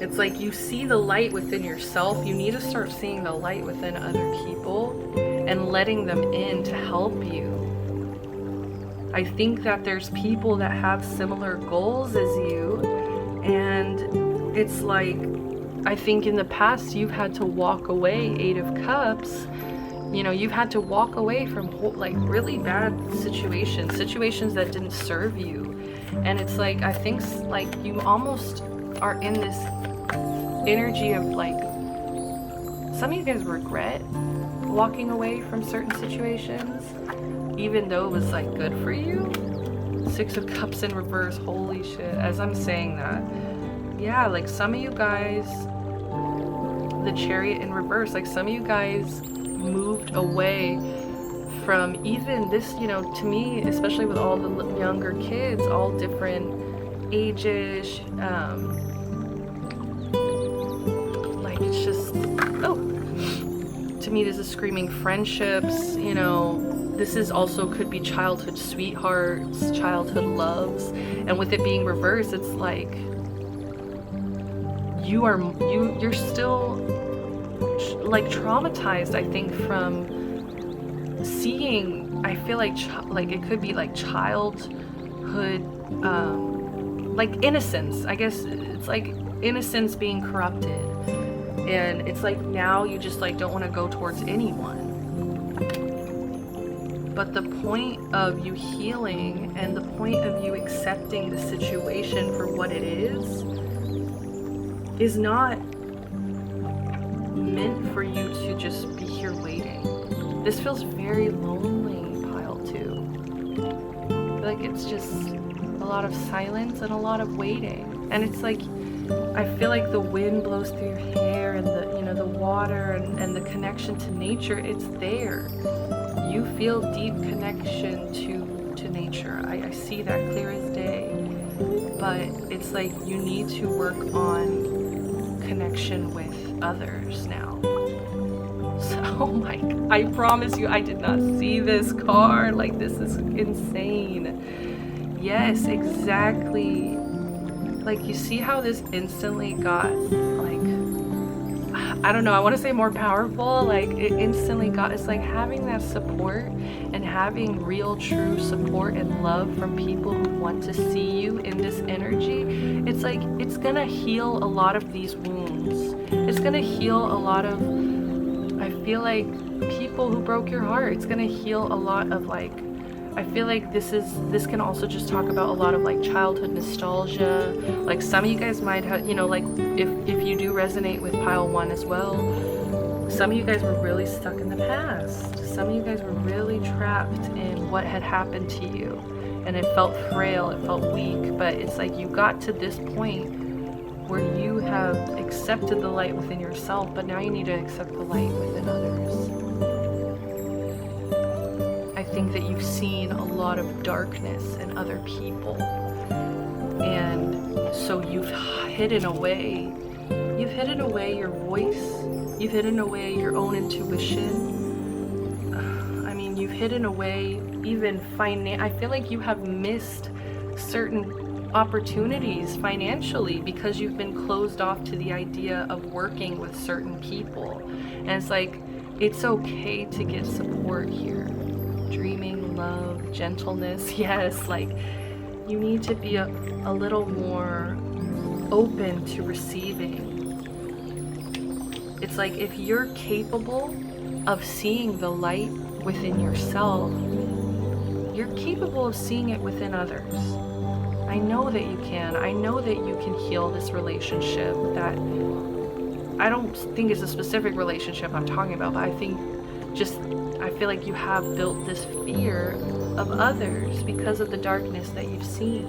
it's like you see the light within yourself. You need to start seeing the light within other people and letting them in to help you. I think that there's people that have similar goals as you, and it's like, I think in the past you've had to walk away, Eight of Cups, you've had to walk away from like really bad situations that didn't serve you. And it's like, I think like you almost are in this energy of like, some of you guys regret walking away from certain situations, even though it was like good for you. Six of Cups in reverse, holy shit. As I'm saying that, yeah, like some of you guys, the Chariot in reverse, like some of you guys moved away from even this, to me, especially with all the younger kids, all different ages, like it's just, to me this is screaming friendships. This is also could be childhood sweethearts, childhood loves, and with it being reversed, it's like you're still like traumatized, I think, from seeing, I feel like it could be like childhood, like innocence. I guess it's like innocence being corrupted, and it's like now you just like don't want to go towards anyone. But the point of you healing and the point of you accepting the situation for what it is not meant for you to just be here waiting. This feels very lonely, pile two. Like it's just a lot of silence and a lot of waiting. And it's like, I feel like the wind blows through your hair, and the water and the connection to nature, it's there. You feel deep connection to nature. I see that clear as day. But it's like you need to work on connection with others now. So, oh my, I promise you, I did not see this card. Like, this is insane. Yes, exactly. Like, you see how this instantly got, like, I don't know, I want to say more powerful. Like, it instantly got, it's like having that support and having real, true support and love from people who want to see you in this energy. It's like, it's gonna heal a lot of these wounds. It's gonna heal a lot of, I feel like, people who broke your heart. It's gonna heal a lot of, like, I feel like this can also just talk about a lot of like childhood nostalgia. Like some of you guys might have, you know, like if you do resonate with pile 1 as well, some of you guys were really stuck in the past. Some of you guys were really trapped in what had happened to you, and it felt frail, it felt weak. But it's like you got to this point where you have accepted the light within yourself, but now you need to accept the light within others. I think that you've seen a lot of darkness in other people, and so you've hidden away your voice, you've hidden away your own intuition. I mean, you've hidden away even I feel like you have missed certain opportunities financially because you've been closed off to the idea of working with certain people. And it's like, it's okay to get support here. Dreaming, love, gentleness, yes, like you need to be a little more open to receiving. It's like if you're capable of seeing the light within yourself, you're capable of seeing it within others. I know that you can. I know that you can heal this relationship that I don't think it's a specific relationship I'm talking about, but I think I feel like you have built this fear of others because of the darkness that you've seen.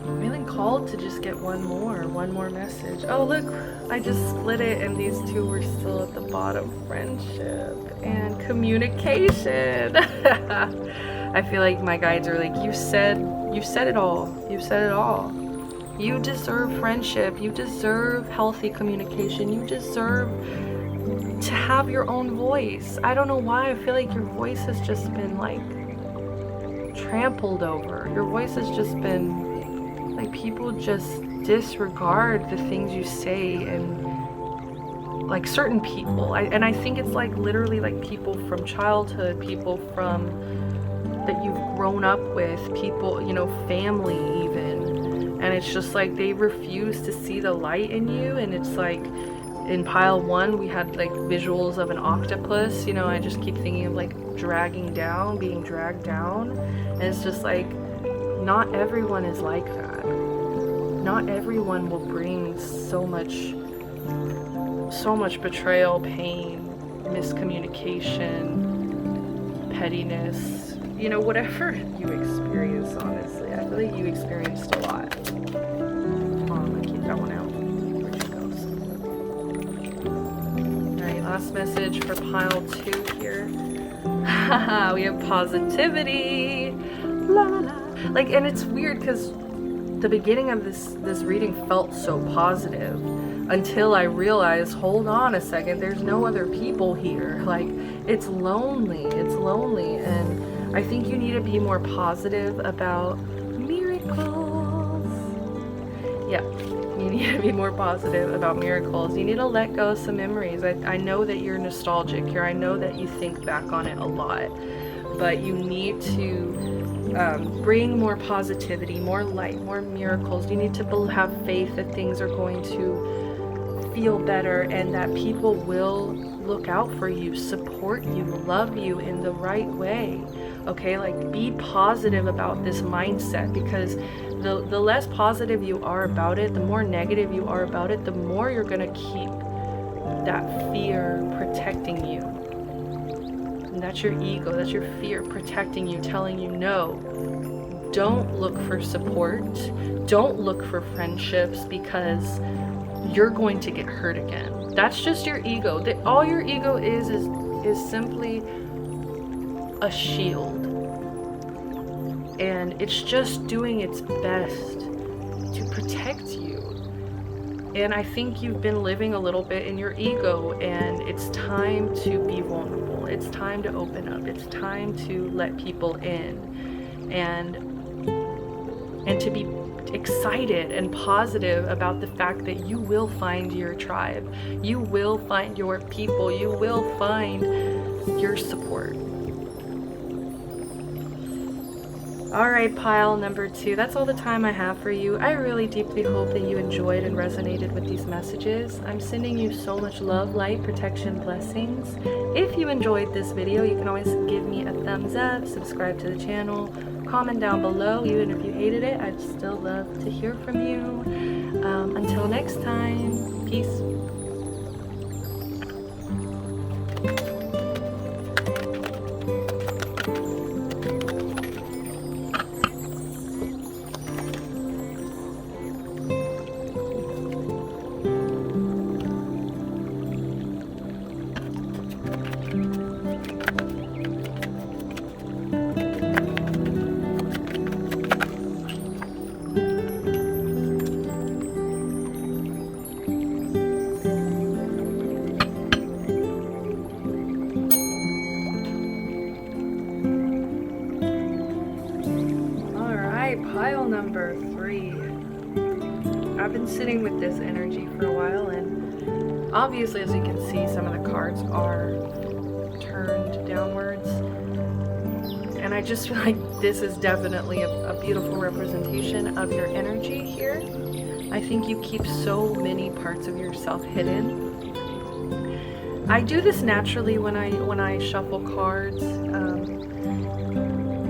I'm feeling called to just get one more message. Oh look, I just split it and these two were still at the bottom. Friendship and communication. I feel like my guides are like, you said it all. You said it all. You deserve friendship. You deserve healthy communication. You deserve to have your own voice. I don't know why. I feel like your voice has just been like trampled over. Your voice has just been like people just disregard the things you say, and like certain people. And I think it's like literally like people from childhood, people from that you've grown up with, people, you know, family even. And it's just like they refuse to see the light in you. And it's like in pile 1 we had like visuals of an octopus, you know. I just keep thinking of like being dragged down. And it's just like, not everyone is like that. Not everyone will bring so much betrayal, pain, miscommunication, pettiness, you know, whatever you experience. Honestly, I feel like you experienced a lot. I'm gonna keep that one out. Where she goes. Alright, last message for pile 2 here. We have positivity. La la la. Like, and it's weird because the beginning of this reading felt so positive until I realized, hold on a second, there's no other people here. Like, it's lonely, and I think you need to be more positive about miracles. Yeah, you need to be more positive about miracles. You need to let go of some memories. I know that you're nostalgic here. I know that you think back on it a lot, but you need to bring more positivity, more light, more miracles. You need to have faith that things are going to feel better and that people will look out for you, support you, love you in the right way. Okay, like be positive about this mindset, because the less positive you are about it, the more negative you are about it, the more you're gonna keep that fear protecting you. And that's your ego, that's your fear protecting you, telling you no, don't look for support. Don't look for friendships, because you're going to get hurt again. That's just your ego. All your ego is simply a shield. And it's just doing its best to protect you. And I think you've been living a little bit in your ego, and it's time to be vulnerable. It's time to open up. It's time to let people in, and to be excited and positive about the fact that you will find your tribe. You will find your people. You will find your support. Alright, pile number 2, that's all the time I have for you. I really deeply hope that you enjoyed and resonated with these messages. I'm sending you so much love, light, protection, blessings. If you enjoyed this video, you can always give me a thumbs up, subscribe to the channel, comment down below. Even if you hated it, I'd still love to hear from you. Until next time, peace. Pile number 3. I've been sitting with this energy for a while, and obviously, as you can see, some of the cards are turned downwards, and I just feel like this is definitely a beautiful representation of your energy here. I think you keep so many parts of yourself hidden. I do this naturally when I shuffle cards.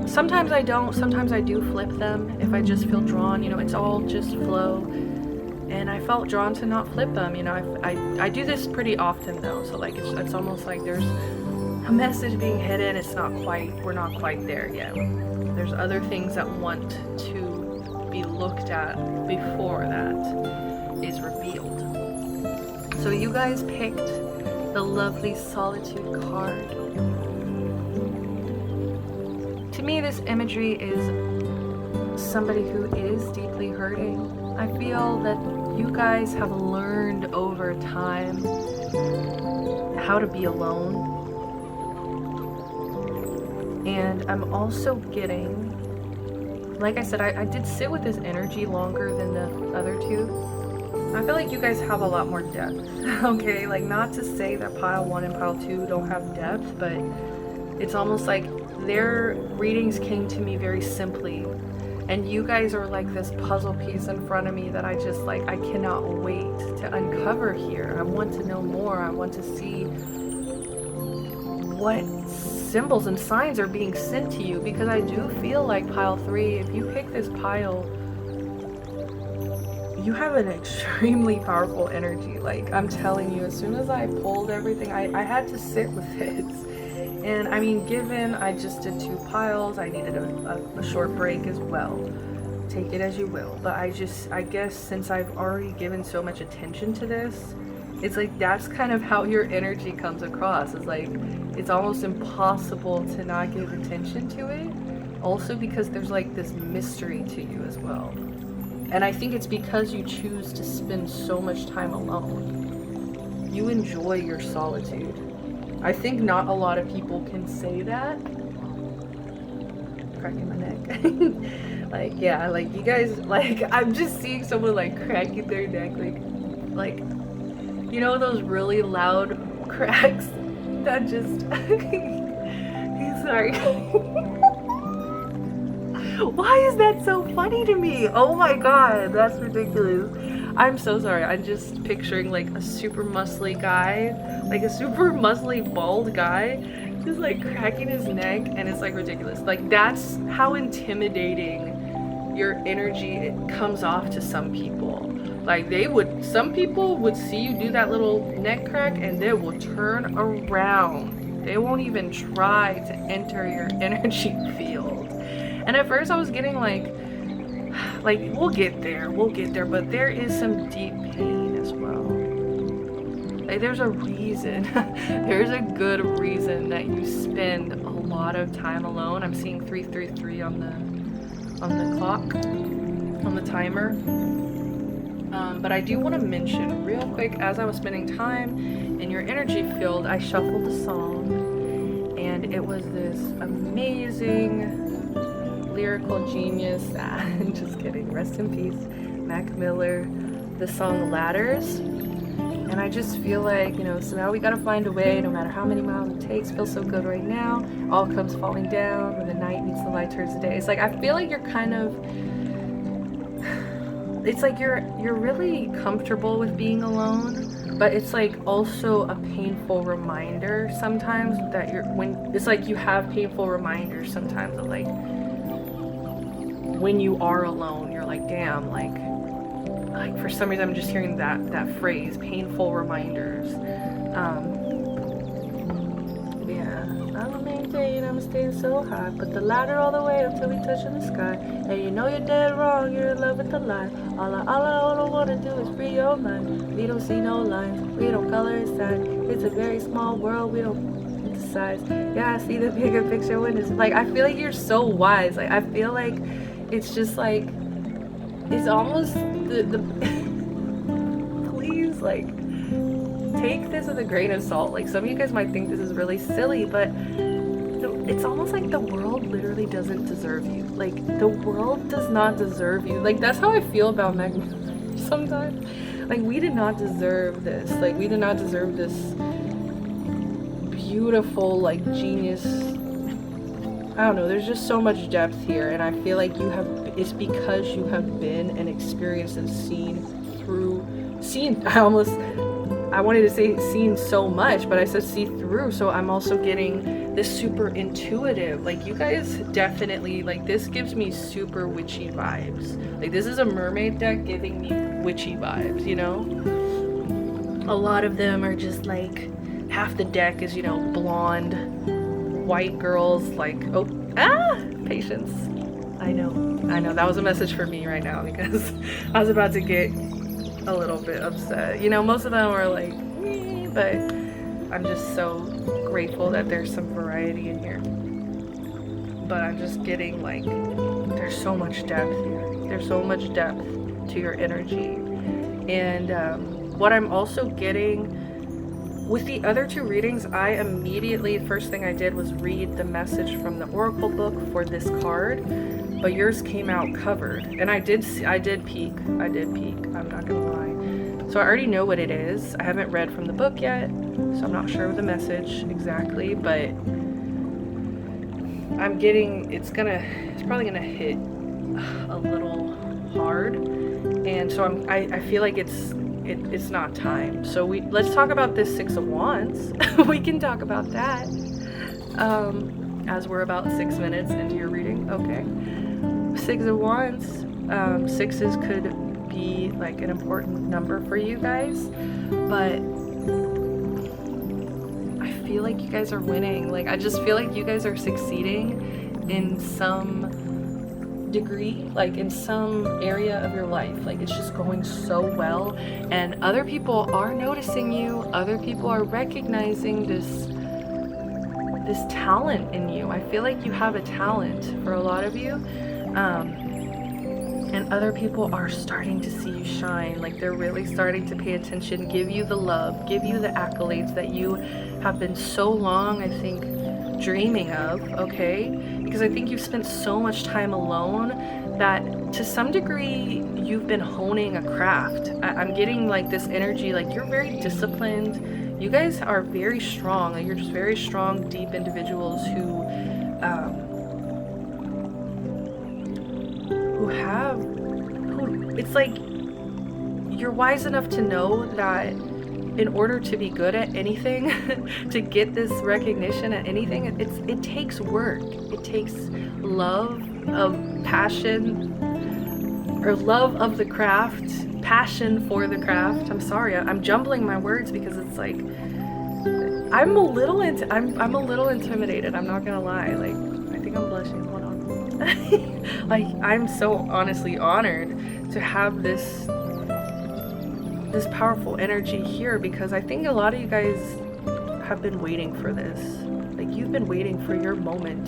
Sometimes I don't, sometimes I do flip them if I just feel drawn, you know, it's all just flow. And I felt drawn to not flip them, you know, I do this pretty often though, so like it's almost like there's a message being hidden, we're not quite there yet. There's other things that want to be looked at before that is revealed. So you guys picked the lovely Solitude card. To me, this imagery is somebody who is deeply hurting. I feel that you guys have learned over time how to be alone. And I'm also getting, like I said, I did sit with this energy longer than the other two. I feel like you guys have a lot more depth, okay? Like, not to say that pile 1 and pile 2 don't have depth, but it's almost like their readings came to me very simply, and you guys are like this puzzle piece in front of me that I just like, I cannot wait to uncover here. I want to know more. I want to see what symbols and signs are being sent to you, because I do feel like pile 3, if you pick this pile, you have an extremely powerful energy. Like, I'm telling you, as soon as I pulled everything, I had to sit with it. And I mean, given I just did 2 piles, I needed a short break as well. Take it as you will. But I guess since I've already given so much attention to this, it's like that's kind of how your energy comes across. It's like, it's almost impossible to not give attention to it. Also because there's like this mystery to you as well. And I think it's because you choose to spend so much time alone. You enjoy your solitude. I think not a lot of people can say that. Cracking my neck. Like, yeah, like you guys, like, I'm just seeing someone like cracking their neck, like, you know, those really loud cracks that just, sorry. Why is that so funny to me? Oh my god, that's ridiculous. I'm so sorry. I'm just picturing like a super muscly guy, like a super muscly bald guy, just like cracking his neck, and it's like ridiculous. Like, that's how intimidating your energy comes off to some people. Like, some people would see you do that little neck crack and they will turn around. They won't even try to enter your energy field. And at first I was getting like we'll get there, but there is some deep pain as well. Like there's a reason, there's a good reason that you spend a lot of time alone. I'm seeing 333 on the clock, on the timer. But I do want to mention real quick, as I was spending time in your energy field, I shuffled a song, and it was this amazing lyrical genius, just kidding, rest in peace, Mac Miller, the song Ladders. And I just feel like, you know, so now we gotta find a way, no matter how many miles it takes, feels so good right now, all comes falling down, when the night meets the light turns to day. It's like, I feel like you're kind of, it's like you're really comfortable with being alone, but it's like also a painful reminder sometimes that it's like you have painful reminders sometimes of like, when you are alone, you're like, damn, like for some reason I'm just hearing that phrase, painful reminders. Yeah, I'ma maintain, I'ma stay so high, put the ladder all the way until we touch in the sky. And you know you're dead wrong, you're in love with the lie. All I wanna do is free your mind. We don't see no lines, we don't color inside. It's a very small world, we don't emphasize. Yeah, I see the bigger picture when it's like, I feel like you're so wise. Like I feel like it's just like, it's almost the please, like, take this with a grain of salt. Like some of you guys might think this is really silly, but it's almost like the world literally doesn't deserve you. Like the world does not deserve you. Like that's how I feel about Magna sometimes. Like we did not deserve this. Like we did not deserve this beautiful, like genius. I don't know, there's just so much depth here, and I feel like it's because you have been and experienced and seen, I wanted to say seen so much, but I said see through, so I'm also getting this super intuitive, like you guys definitely, like this gives me super witchy vibes. Like this is a mermaid deck giving me witchy vibes, you know? A lot of them are just like, half the deck is, you know, blonde, white girls, like, patience. I know, that was a message for me right now because I was about to get a little bit upset. You know, most of them are like, but I'm just so grateful that there's some variety in here. But I'm just getting like, there's so much depth here. There's so much depth to your energy. And what I'm also getting with the other two readings, I immediately, first thing I did was read the message from the Oracle book for this card, but yours came out covered, and I did peek, I'm not gonna lie. So I already know what it is. I haven't read from the book yet, so I'm not sure of the message exactly, but I'm getting, it's probably gonna hit a little hard, and so I feel like it's not time. So let's talk about this Six of Wands. We can talk about that as we're about 6 minutes into your reading. Okay, Six of Wands. Sixes could be like an important number for you guys, but I feel like you guys are winning. Like I just feel like you guys are succeeding in some degree, like in some area of your life. Like it's just going so well, and other people are noticing you, other people are recognizing this talent in you. I feel like you have a talent for a lot of you, and other people are starting to see you shine. Like they're really starting to pay attention, give you the love, give you the accolades that you have been so long, I think, dreaming of. Okay, because I think you've spent so much time alone that to some degree you've been honing a craft. I'm getting like this energy, like you're very disciplined. You guys are very strong. Like you're just very strong, deep individuals who it's like you're wise enough to know that in order to be good at anything, to get this recognition at anything, it takes work. It takes love of passion, or love of the craft, passion for the craft. I'm sorry, I'm jumbling my words because it's like I'm a little intimidated. I'm not gonna lie. Like I think I'm blushing. Hold on. Like, I'm so honestly honored to have this powerful energy here, because I think a lot of you guys have been waiting for this. Like, you've been waiting for your moment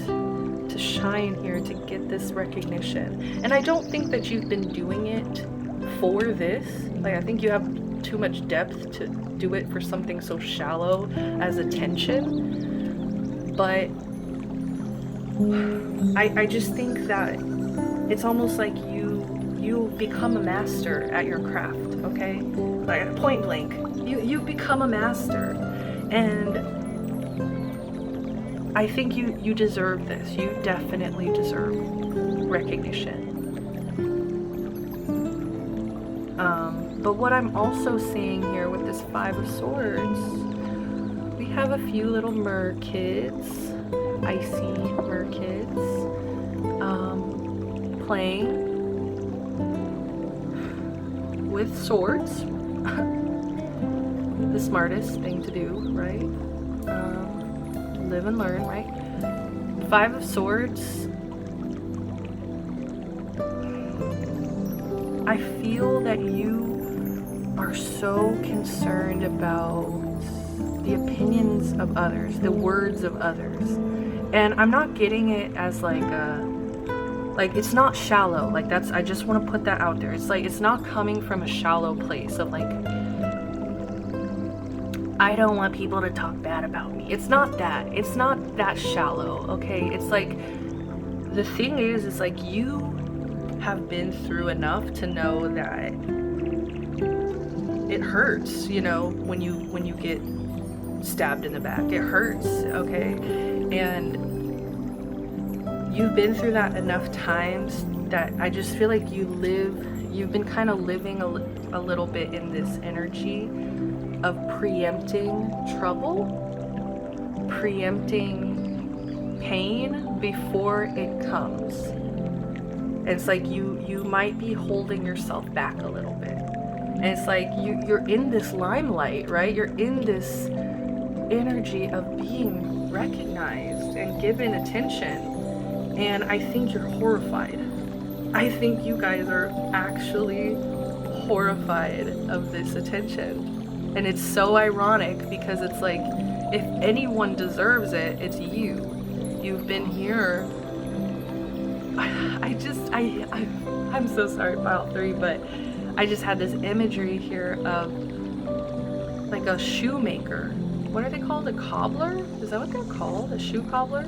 to shine here, to get this recognition. And I don't think that you've been doing it for this. Like, I think you have too much depth to do it for something so shallow as attention. But I just think that it's almost like you become a master at your craft, okay? Like, at point blank, you've become a master, and I think you deserve this. You definitely deserve recognition. But what I'm also seeing here with this Five of Swords, we have a few little mer kids, icy mer kids, playing with swords. The smartest thing to do, right? Live and learn, right? Five of Swords. I feel that you are so concerned about the opinions of others, the words of others. And I'm not getting it as like it's not shallow. Like, that's, I just want to put that out there. It's like, it's not coming from a shallow place of like, I don't want people to talk bad about me. It's not that. It's not that shallow, okay? It's like, the thing is like, you have been through enough to know that it hurts, you know, when you get stabbed in the back. It hurts, okay? And you've been through that enough times that I just feel like you've been kind of living a little bit in this energy of preempting trouble, preempting pain before it comes. And it's like you might be holding yourself back a little bit. And it's like you're in this limelight, right? You're in this energy of being recognized and given attention. And I think you're horrified. I think you guys are actually horrified of this attention. And it's so ironic, because it's like, if anyone deserves it, it's you. You've been here. I'm so sorry, pile 3, but I just had this imagery here of like a shoemaker. What are they called? A cobbler? Is that what they're called? A shoe cobbler?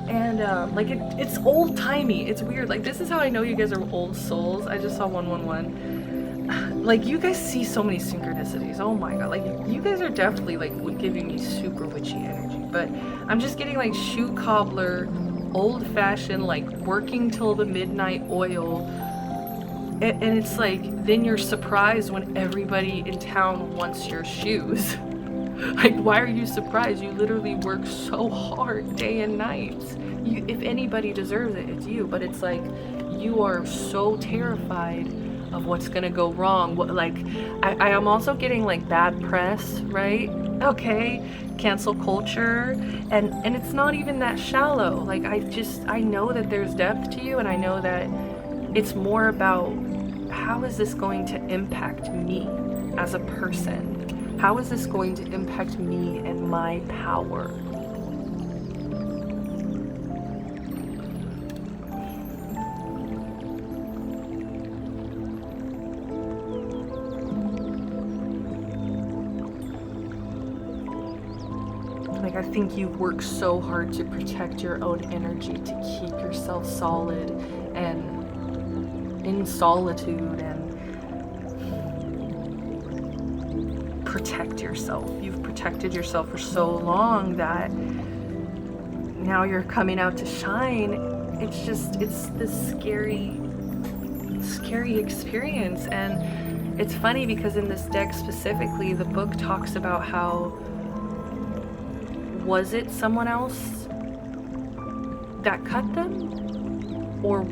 And like it's old timey. It's weird. Like, this is how I know you guys are old souls. I just saw 111. Like, you guys see so many synchronicities. Oh my god. Like, you guys are definitely like giving me super witchy energy. But I'm just getting like shoe cobbler, old fashioned, like working till the midnight oil. And it's like, then you're surprised when everybody in town wants your shoes. Like, why are you surprised? You literally work so hard day and night. If anybody deserves it, it's you. But it's like, you are so terrified of what's gonna go wrong. Like, I am also getting like bad press, right? Okay, cancel culture, and it's not even that shallow. Like, I know that there's depth to you, and I know that it's more about, how is this going to impact me as a person? How is this going to impact me and my power? Like, I think you work so hard to protect your own energy, to keep yourself solid and in solitude, and protect yourself. You've protected yourself for so long that now you're coming out to shine. It's this scary experience. And it's funny, because in this deck specifically, the book talks about how, was it someone else that cut them, or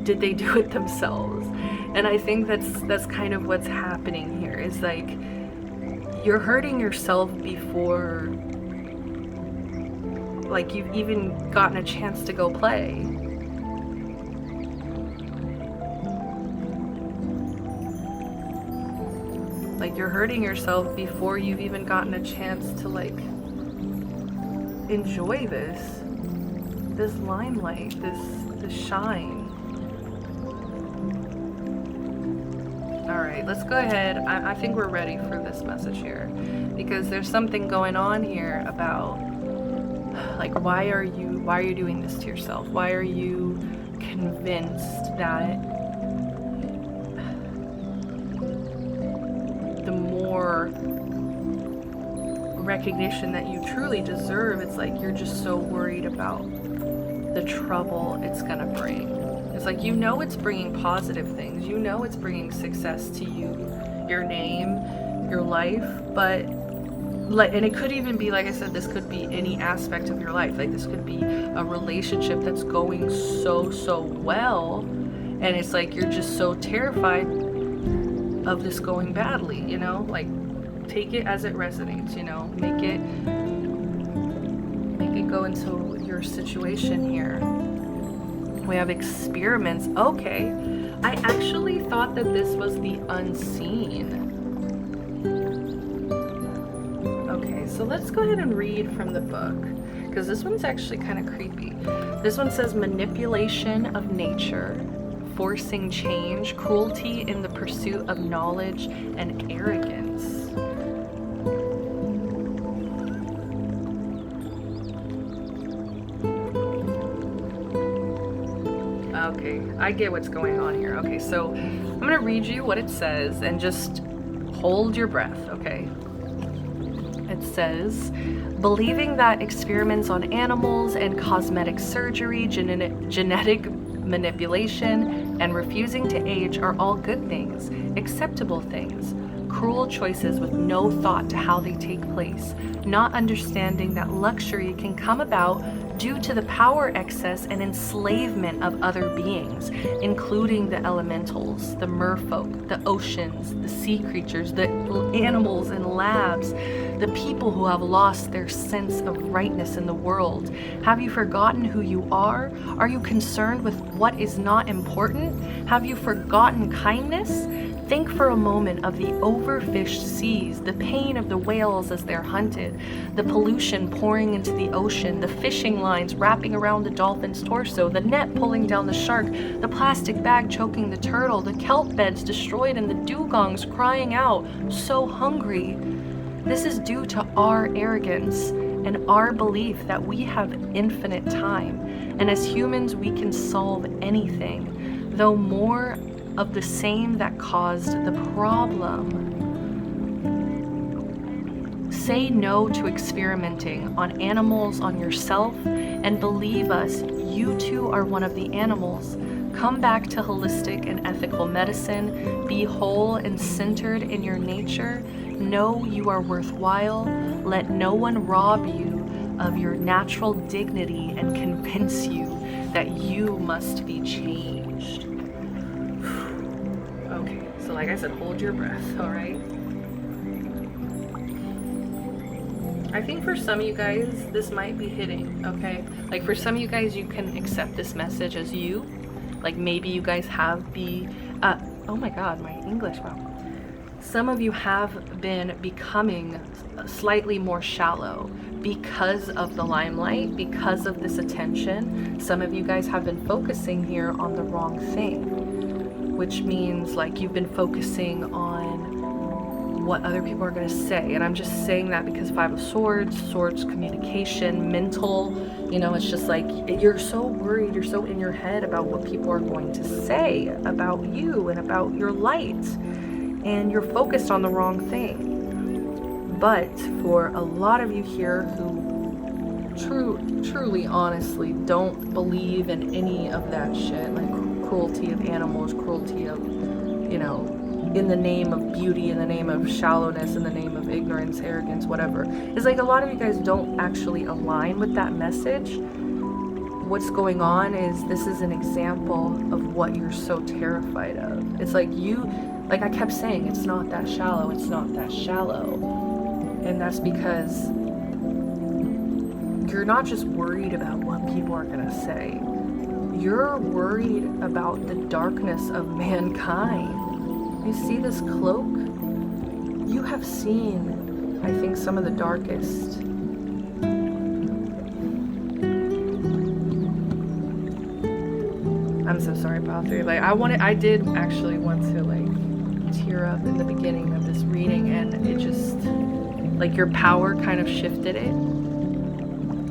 did they do it themselves? And I think that's kind of what's happening here, is like, you're hurting yourself before like you've even gotten a chance to go play. Like, you're hurting yourself before you've even gotten a chance to, like, enjoy this limelight, this shine. All right, let's go ahead. I think we're ready for this message here, because there's something going on here about, like, why are you doing this to yourself? Why are you convinced that the more recognition that you truly deserve, it's like you're just so worried about the trouble it's gonna bring. It's like, you know, it's bringing positive things, you know, it's bringing success to you, your name, your life, but like, and it could even be, like I said, this could be any aspect of your life. Like, this could be a relationship that's going so well, and it's like you're just so terrified of this going badly, you know? Like, take it as it resonates, you know? Make it go into your situation here. We have experiments. Okay. I actually thought that this was the unseen. Okay, so let's go ahead and read from the book, because this one's actually kind of creepy. This one says manipulation of nature, forcing change, cruelty in the pursuit of knowledge, and arrogance. Okay, I get what's going on here. Okay, so I'm gonna read you what it says and just hold your breath, okay? It says, believing that experiments on animals and cosmetic surgery, genetic manipulation, and refusing to age are all good things, acceptable things, cruel choices with no thought to how they take place, not understanding that luxury can come about due to the power excess and enslavement of other beings, including the elementals, the merfolk, the oceans, the sea creatures, the animals in labs, the people who have lost their sense of rightness in the world. Have you forgotten who you are? Are you concerned with what is not important? Have you forgotten kindness? Think for a moment of the overfished seas, the pain of the whales as they're hunted, the pollution pouring into the ocean, the fishing lines wrapping around the dolphin's torso, the net pulling down the shark, the plastic bag choking the turtle, the kelp beds destroyed, and the dugongs crying out, so hungry. This is due to our arrogance and our belief that we have infinite time, and as humans we can solve anything, though more of the same that caused the problem. Say no to experimenting on animals, on yourself, and believe us, you too are one of the animals. Come back to holistic and ethical medicine. Be whole and centered in your nature. Know you are worthwhile. Let no one rob you of your natural dignity and convince you that you must be changed. Okay, so like I said, hold your breath, all right? I think for some of you guys, this might be hitting, okay? Like for some of you guys, you can accept this message as you. Like maybe you guys have oh my God, my English, wow. Some of you have been becoming slightly more shallow because of the limelight, because of this attention. Some of you guys have been focusing here on the wrong thing, which means like you've been focusing on what other people are going to say. And I'm just saying that because Five of Swords, communication, mental, you know, it's just like you're so worried, you're so in your head about what people are going to say about you and about your light, and you're focused on the wrong thing. But for a lot of you here who truly, honestly don't believe in any of that shit, like cruelty of animals, cruelty of, you know, in the name of beauty, in the name of shallowness, in the name of ignorance, arrogance, whatever. It's like a lot of you guys don't actually align with that message. What's going on is this is an example of what you're so terrified of. It's like like I kept saying, it's not that shallow, it's not that shallow. And that's because you're not just worried about what people are gonna say. You're worried about the darkness of mankind. You see this cloak? you have seen, I think, some of the darkest. I'm so sorry, Pile 3. Like, I did actually want to, like, tear up in the beginning of this reading, and it just, like, your power kind of shifted it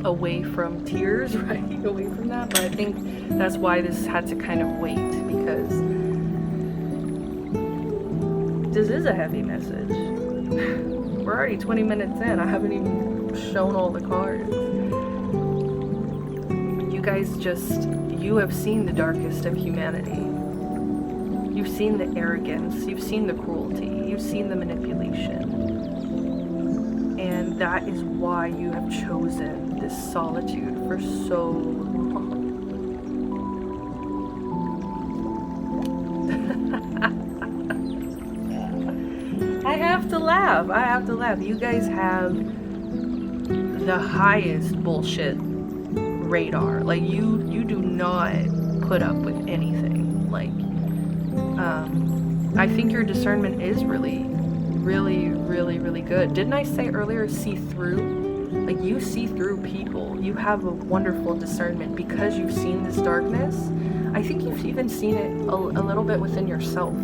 away from tears, right? Away from that. But I think that's why this had to kind of wait, because this is a heavy message. We're already 20 minutes in. I haven't even shown all the cards. You guys you have seen the darkest of humanity. You've seen the arrogance. You've seen the cruelty. You've seen the manipulation. And that is why you have chosen this solitude for so long. I have to laugh. I have to laugh. You guys have the highest bullshit radar. Like, you do not put up with anything. Like, I think your discernment is really, really, really, really good. Didn't I say earlier, see through? Like, you see through people. You have a wonderful discernment because you've seen this darkness. I think you've even seen it a little bit within yourself.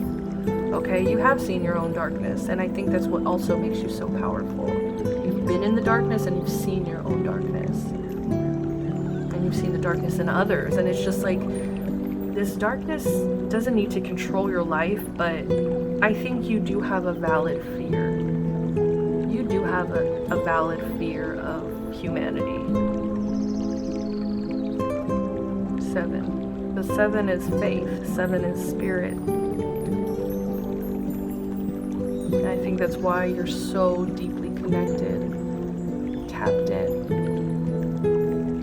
Okay, you have seen your own darkness, and I think that's what also makes you so powerful. You've been in the darkness and you've seen your own darkness. And you've seen the darkness in others, and it's just like, this darkness doesn't need to control your life, but I think you do have a valid fear. You do have a valid fear of humanity. 7. The 7 is faith. 7 is spirit. And I think that's why you're so deeply connected, tapped in,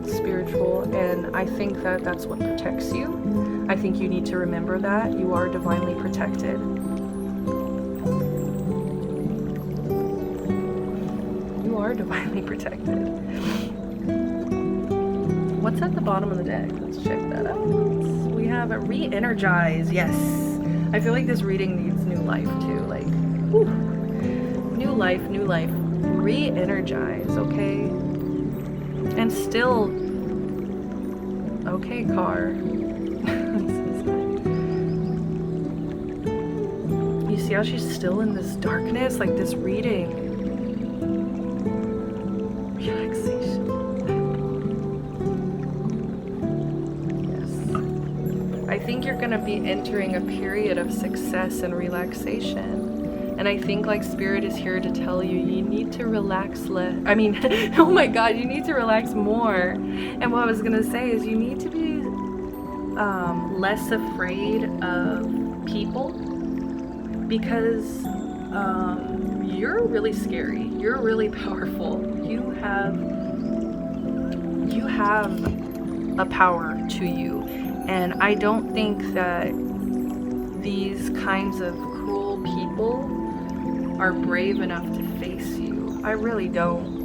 spiritual, and I think that that's what protects you. I think you need to remember that you are divinely protected. You are divinely protected. What's at the bottom of the deck? Let's check that out. We have a re-energize. Yes. I feel like this reading needs new life too. Like, whew. New life, new life. Re-energize, okay? And still, okay, car. You see how she's still in this darkness? Like, this reading. Relaxation. Yes. I think you're gonna be entering a period of success and relaxation. And I think, like, Spirit is here to tell you, you need to relax less. I mean, oh my God, you need to relax more. And what I was gonna say is you need to be less afraid of people, because you're really scary. You're really powerful. You have a power to you. And I don't think that these kinds of cruel people are brave enough to face you. I really don't.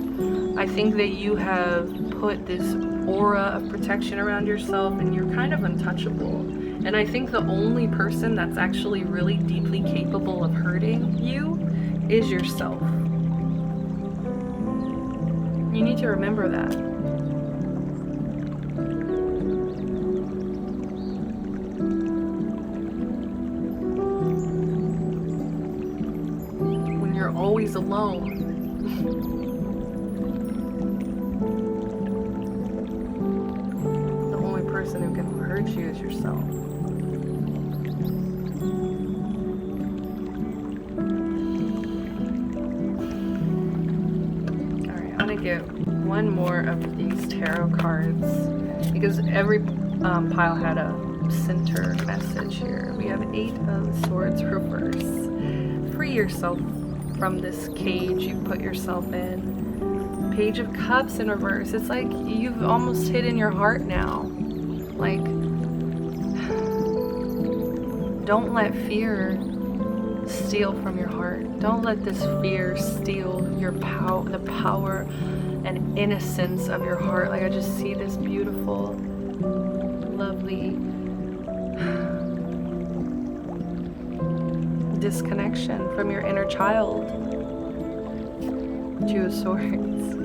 I think that you have put this aura of protection around yourself, and you're kind of untouchable. And I think the only person that's actually really deeply capable of hurting you is yourself. You need to remember that. When you're always alone, the only person who can hurt you is yourself. Get one more of these tarot cards, because every pile had a center message here. We have 8 of Swords reverse. Free yourself from this cage you've put yourself in. Page of Cups in reverse. It's like you've almost hidden your heart now. Like, don't let fear steal from your heart. Don't let this fear steal your the power and innocence of your heart. Like, I just see this beautiful, lovely disconnection from your inner child. Two of Swords.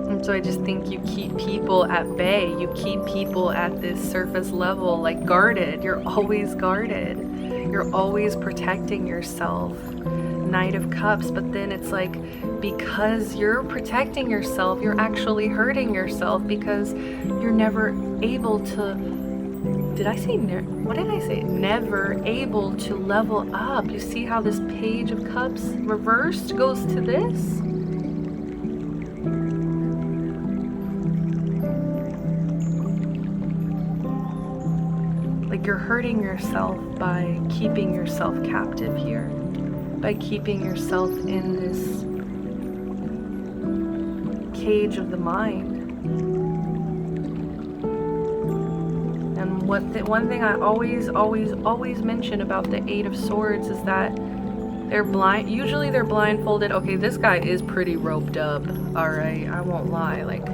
And so I just think you keep people at bay. You keep people at this surface level, like guarded. You're always guarded. You're always protecting yourself. Knight of Cups. But then it's like, because you're protecting yourself, you're actually hurting yourself because you're never able to, what did I say? Never able to level up. You see how this Page of Cups reversed goes to this? Like you're hurting yourself by keeping yourself captive here, by keeping yourself in this cage of the mind. And one thing I always mention about the Eight of Swords is that they're blind. Usually they're blindfolded. Okay, this guy is pretty roped up. All right, I won't lie. Like,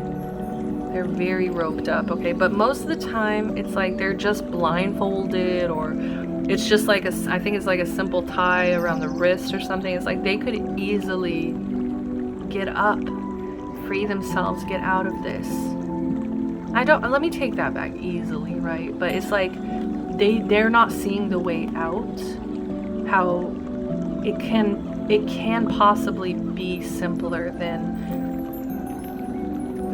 they're very roped up. Okay, but most of the time it's like they're just blindfolded, or it's just like I think it's like a simple tie around the wrist or something. It's like they could easily get up, free themselves, get out of this. Let me take that back, easily, right? But it's like they're not seeing the way out. How it can possibly be simpler than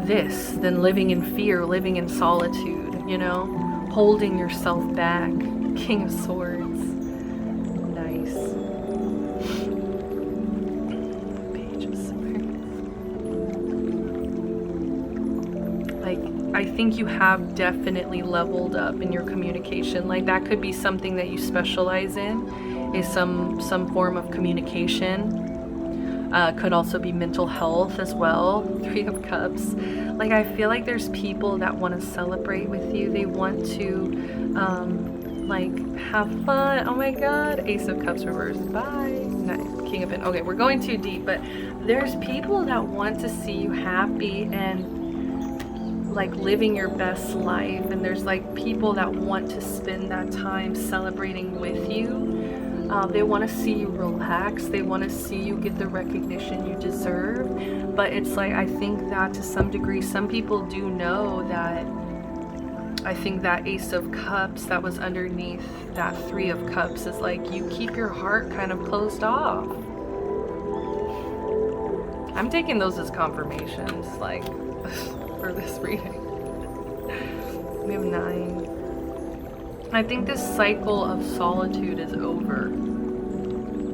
this, than living in fear, living in solitude, you know, holding yourself back. King of Swords. Nice. Page of Swords. Like, I think you have definitely leveled up in your communication. Like, that could be something that you specialize in, is some form of communication. Could also be mental health as well. Three of Cups. Like, I feel like there's people that want to celebrate with you. They want to like have fun. Oh my god. Ace of Cups reversed. Bye. Nice. King of Pentacles. Okay, we're going too deep, but there's people that want to see you happy and like living your best life, and there's like people that want to spend that time celebrating with you. They want to see you relax. They want to see you get the recognition you deserve. But it's like, I think that to some degree, some people do know that. I think that Ace of Cups that was underneath that Three of Cups is like, you keep your heart kind of closed off. I'm taking those as confirmations, like, for this reading. We have 9. I think this cycle of solitude is over.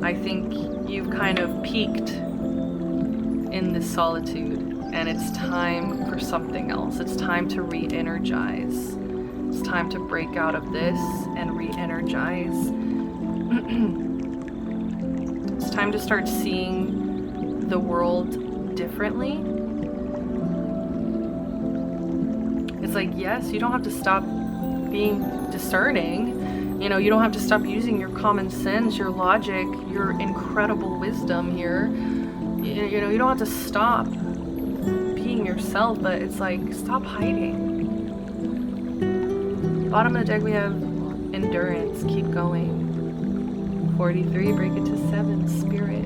I think you've kind of peaked in this solitude, and it's time for something else. It's time to re-energize. It's time to break out of this and re-energize. It's time to start seeing the world differently. It's like, yes, you don't have to stop being discerning. You know, you don't have to stop using your common sense, your logic, your incredible wisdom here. You know, you don't have to stop being yourself, but it's like, stop hiding. Bottom of the deck we have endurance, keep going. 43, break it to 7, spirit,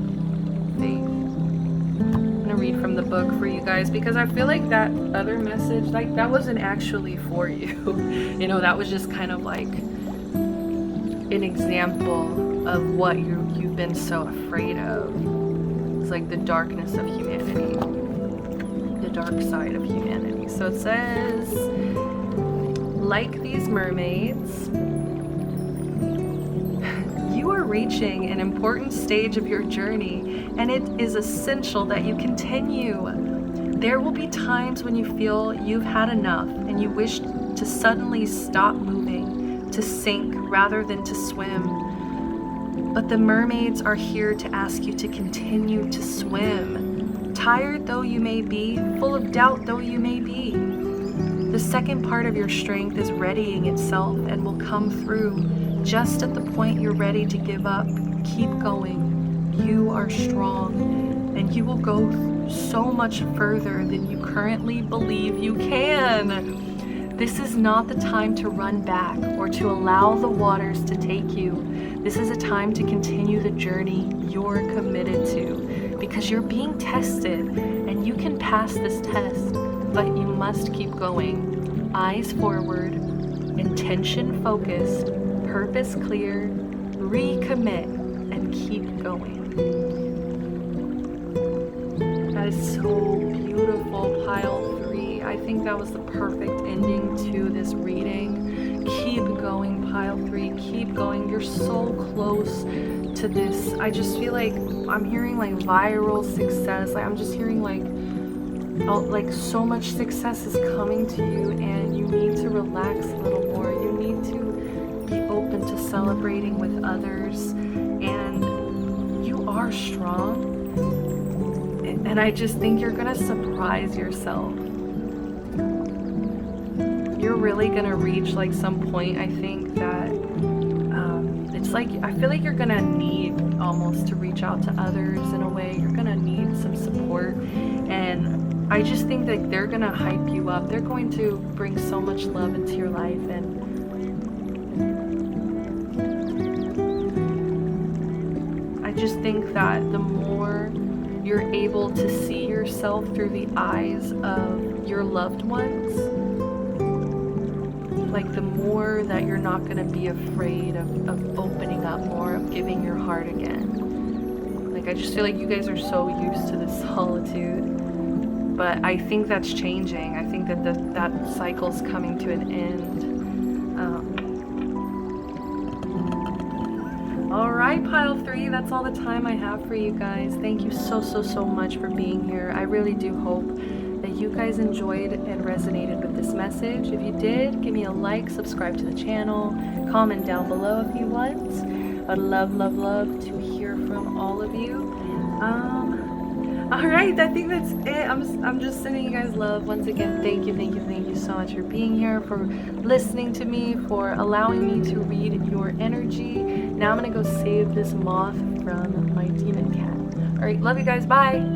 faith. I'm gonna read from the book for you guys, because I feel like that other message, like, that wasn't actually for you. You know, that was just kind of like an example of what you've been so afraid of. It's like the darkness of humanity, the dark side of humanity. So it says, like these mermaids, you are reaching an important stage of your journey, and it is essential that you continue. There will be times when you feel you've had enough and you wish to suddenly stop moving, to sink rather than to swim. But the mermaids are here to ask you to continue to swim. Tired though you may be, full of doubt though you may be, the second part of your strength is readying itself and will come through just at the point you're ready to give up. Keep going. You are strong, and you will go so much further than you currently believe you can. This is not the time to run back or to allow the waters to take you. This is a time to continue the journey you're committed to, because you're being tested and you can pass this test, but you must keep going. Eyes forward, intention focused, purpose clear, recommit, and keep going. That is so beautiful, pile 3. I think that was the perfect ending to this reading. Keep going, pile 3. Keep going. You're so close to this. I just feel like I'm hearing like viral success. Like I'm just hearing like, oh, like so much success is coming to you, and you need to relax a little more. You need to be open to celebrating with others, and you are strong. And I just think you're gonna surprise yourself. You're really gonna reach like some point, I think, that it's like, I feel like you're gonna need almost to reach out to others in a way. You're gonna need some support, and I just think that they're gonna hype you up. They're going to bring so much love into your life, and I just think that the more you're able to see yourself through the eyes of your loved ones, like the more that you're not going to be afraid of opening up more, of giving your heart again. Like I just feel like you guys are so used to this solitude, but I think that's changing. I think that that cycle's coming to an end. Alright, pile 3, that's all the time I have for you guys. Thank you so much for being here. I really do hope that you guys enjoyed and resonated with this message. If you did, give me a like, subscribe to the channel, comment down below if you want. I'd love to hear from all of you. Alright, I think that's it. I'm just sending you guys love. Once again, thank you so much for being here, for listening to me, for allowing me to read your energy. Now I'm gonna go save this moth from my demon cat. Alright, love you guys, bye!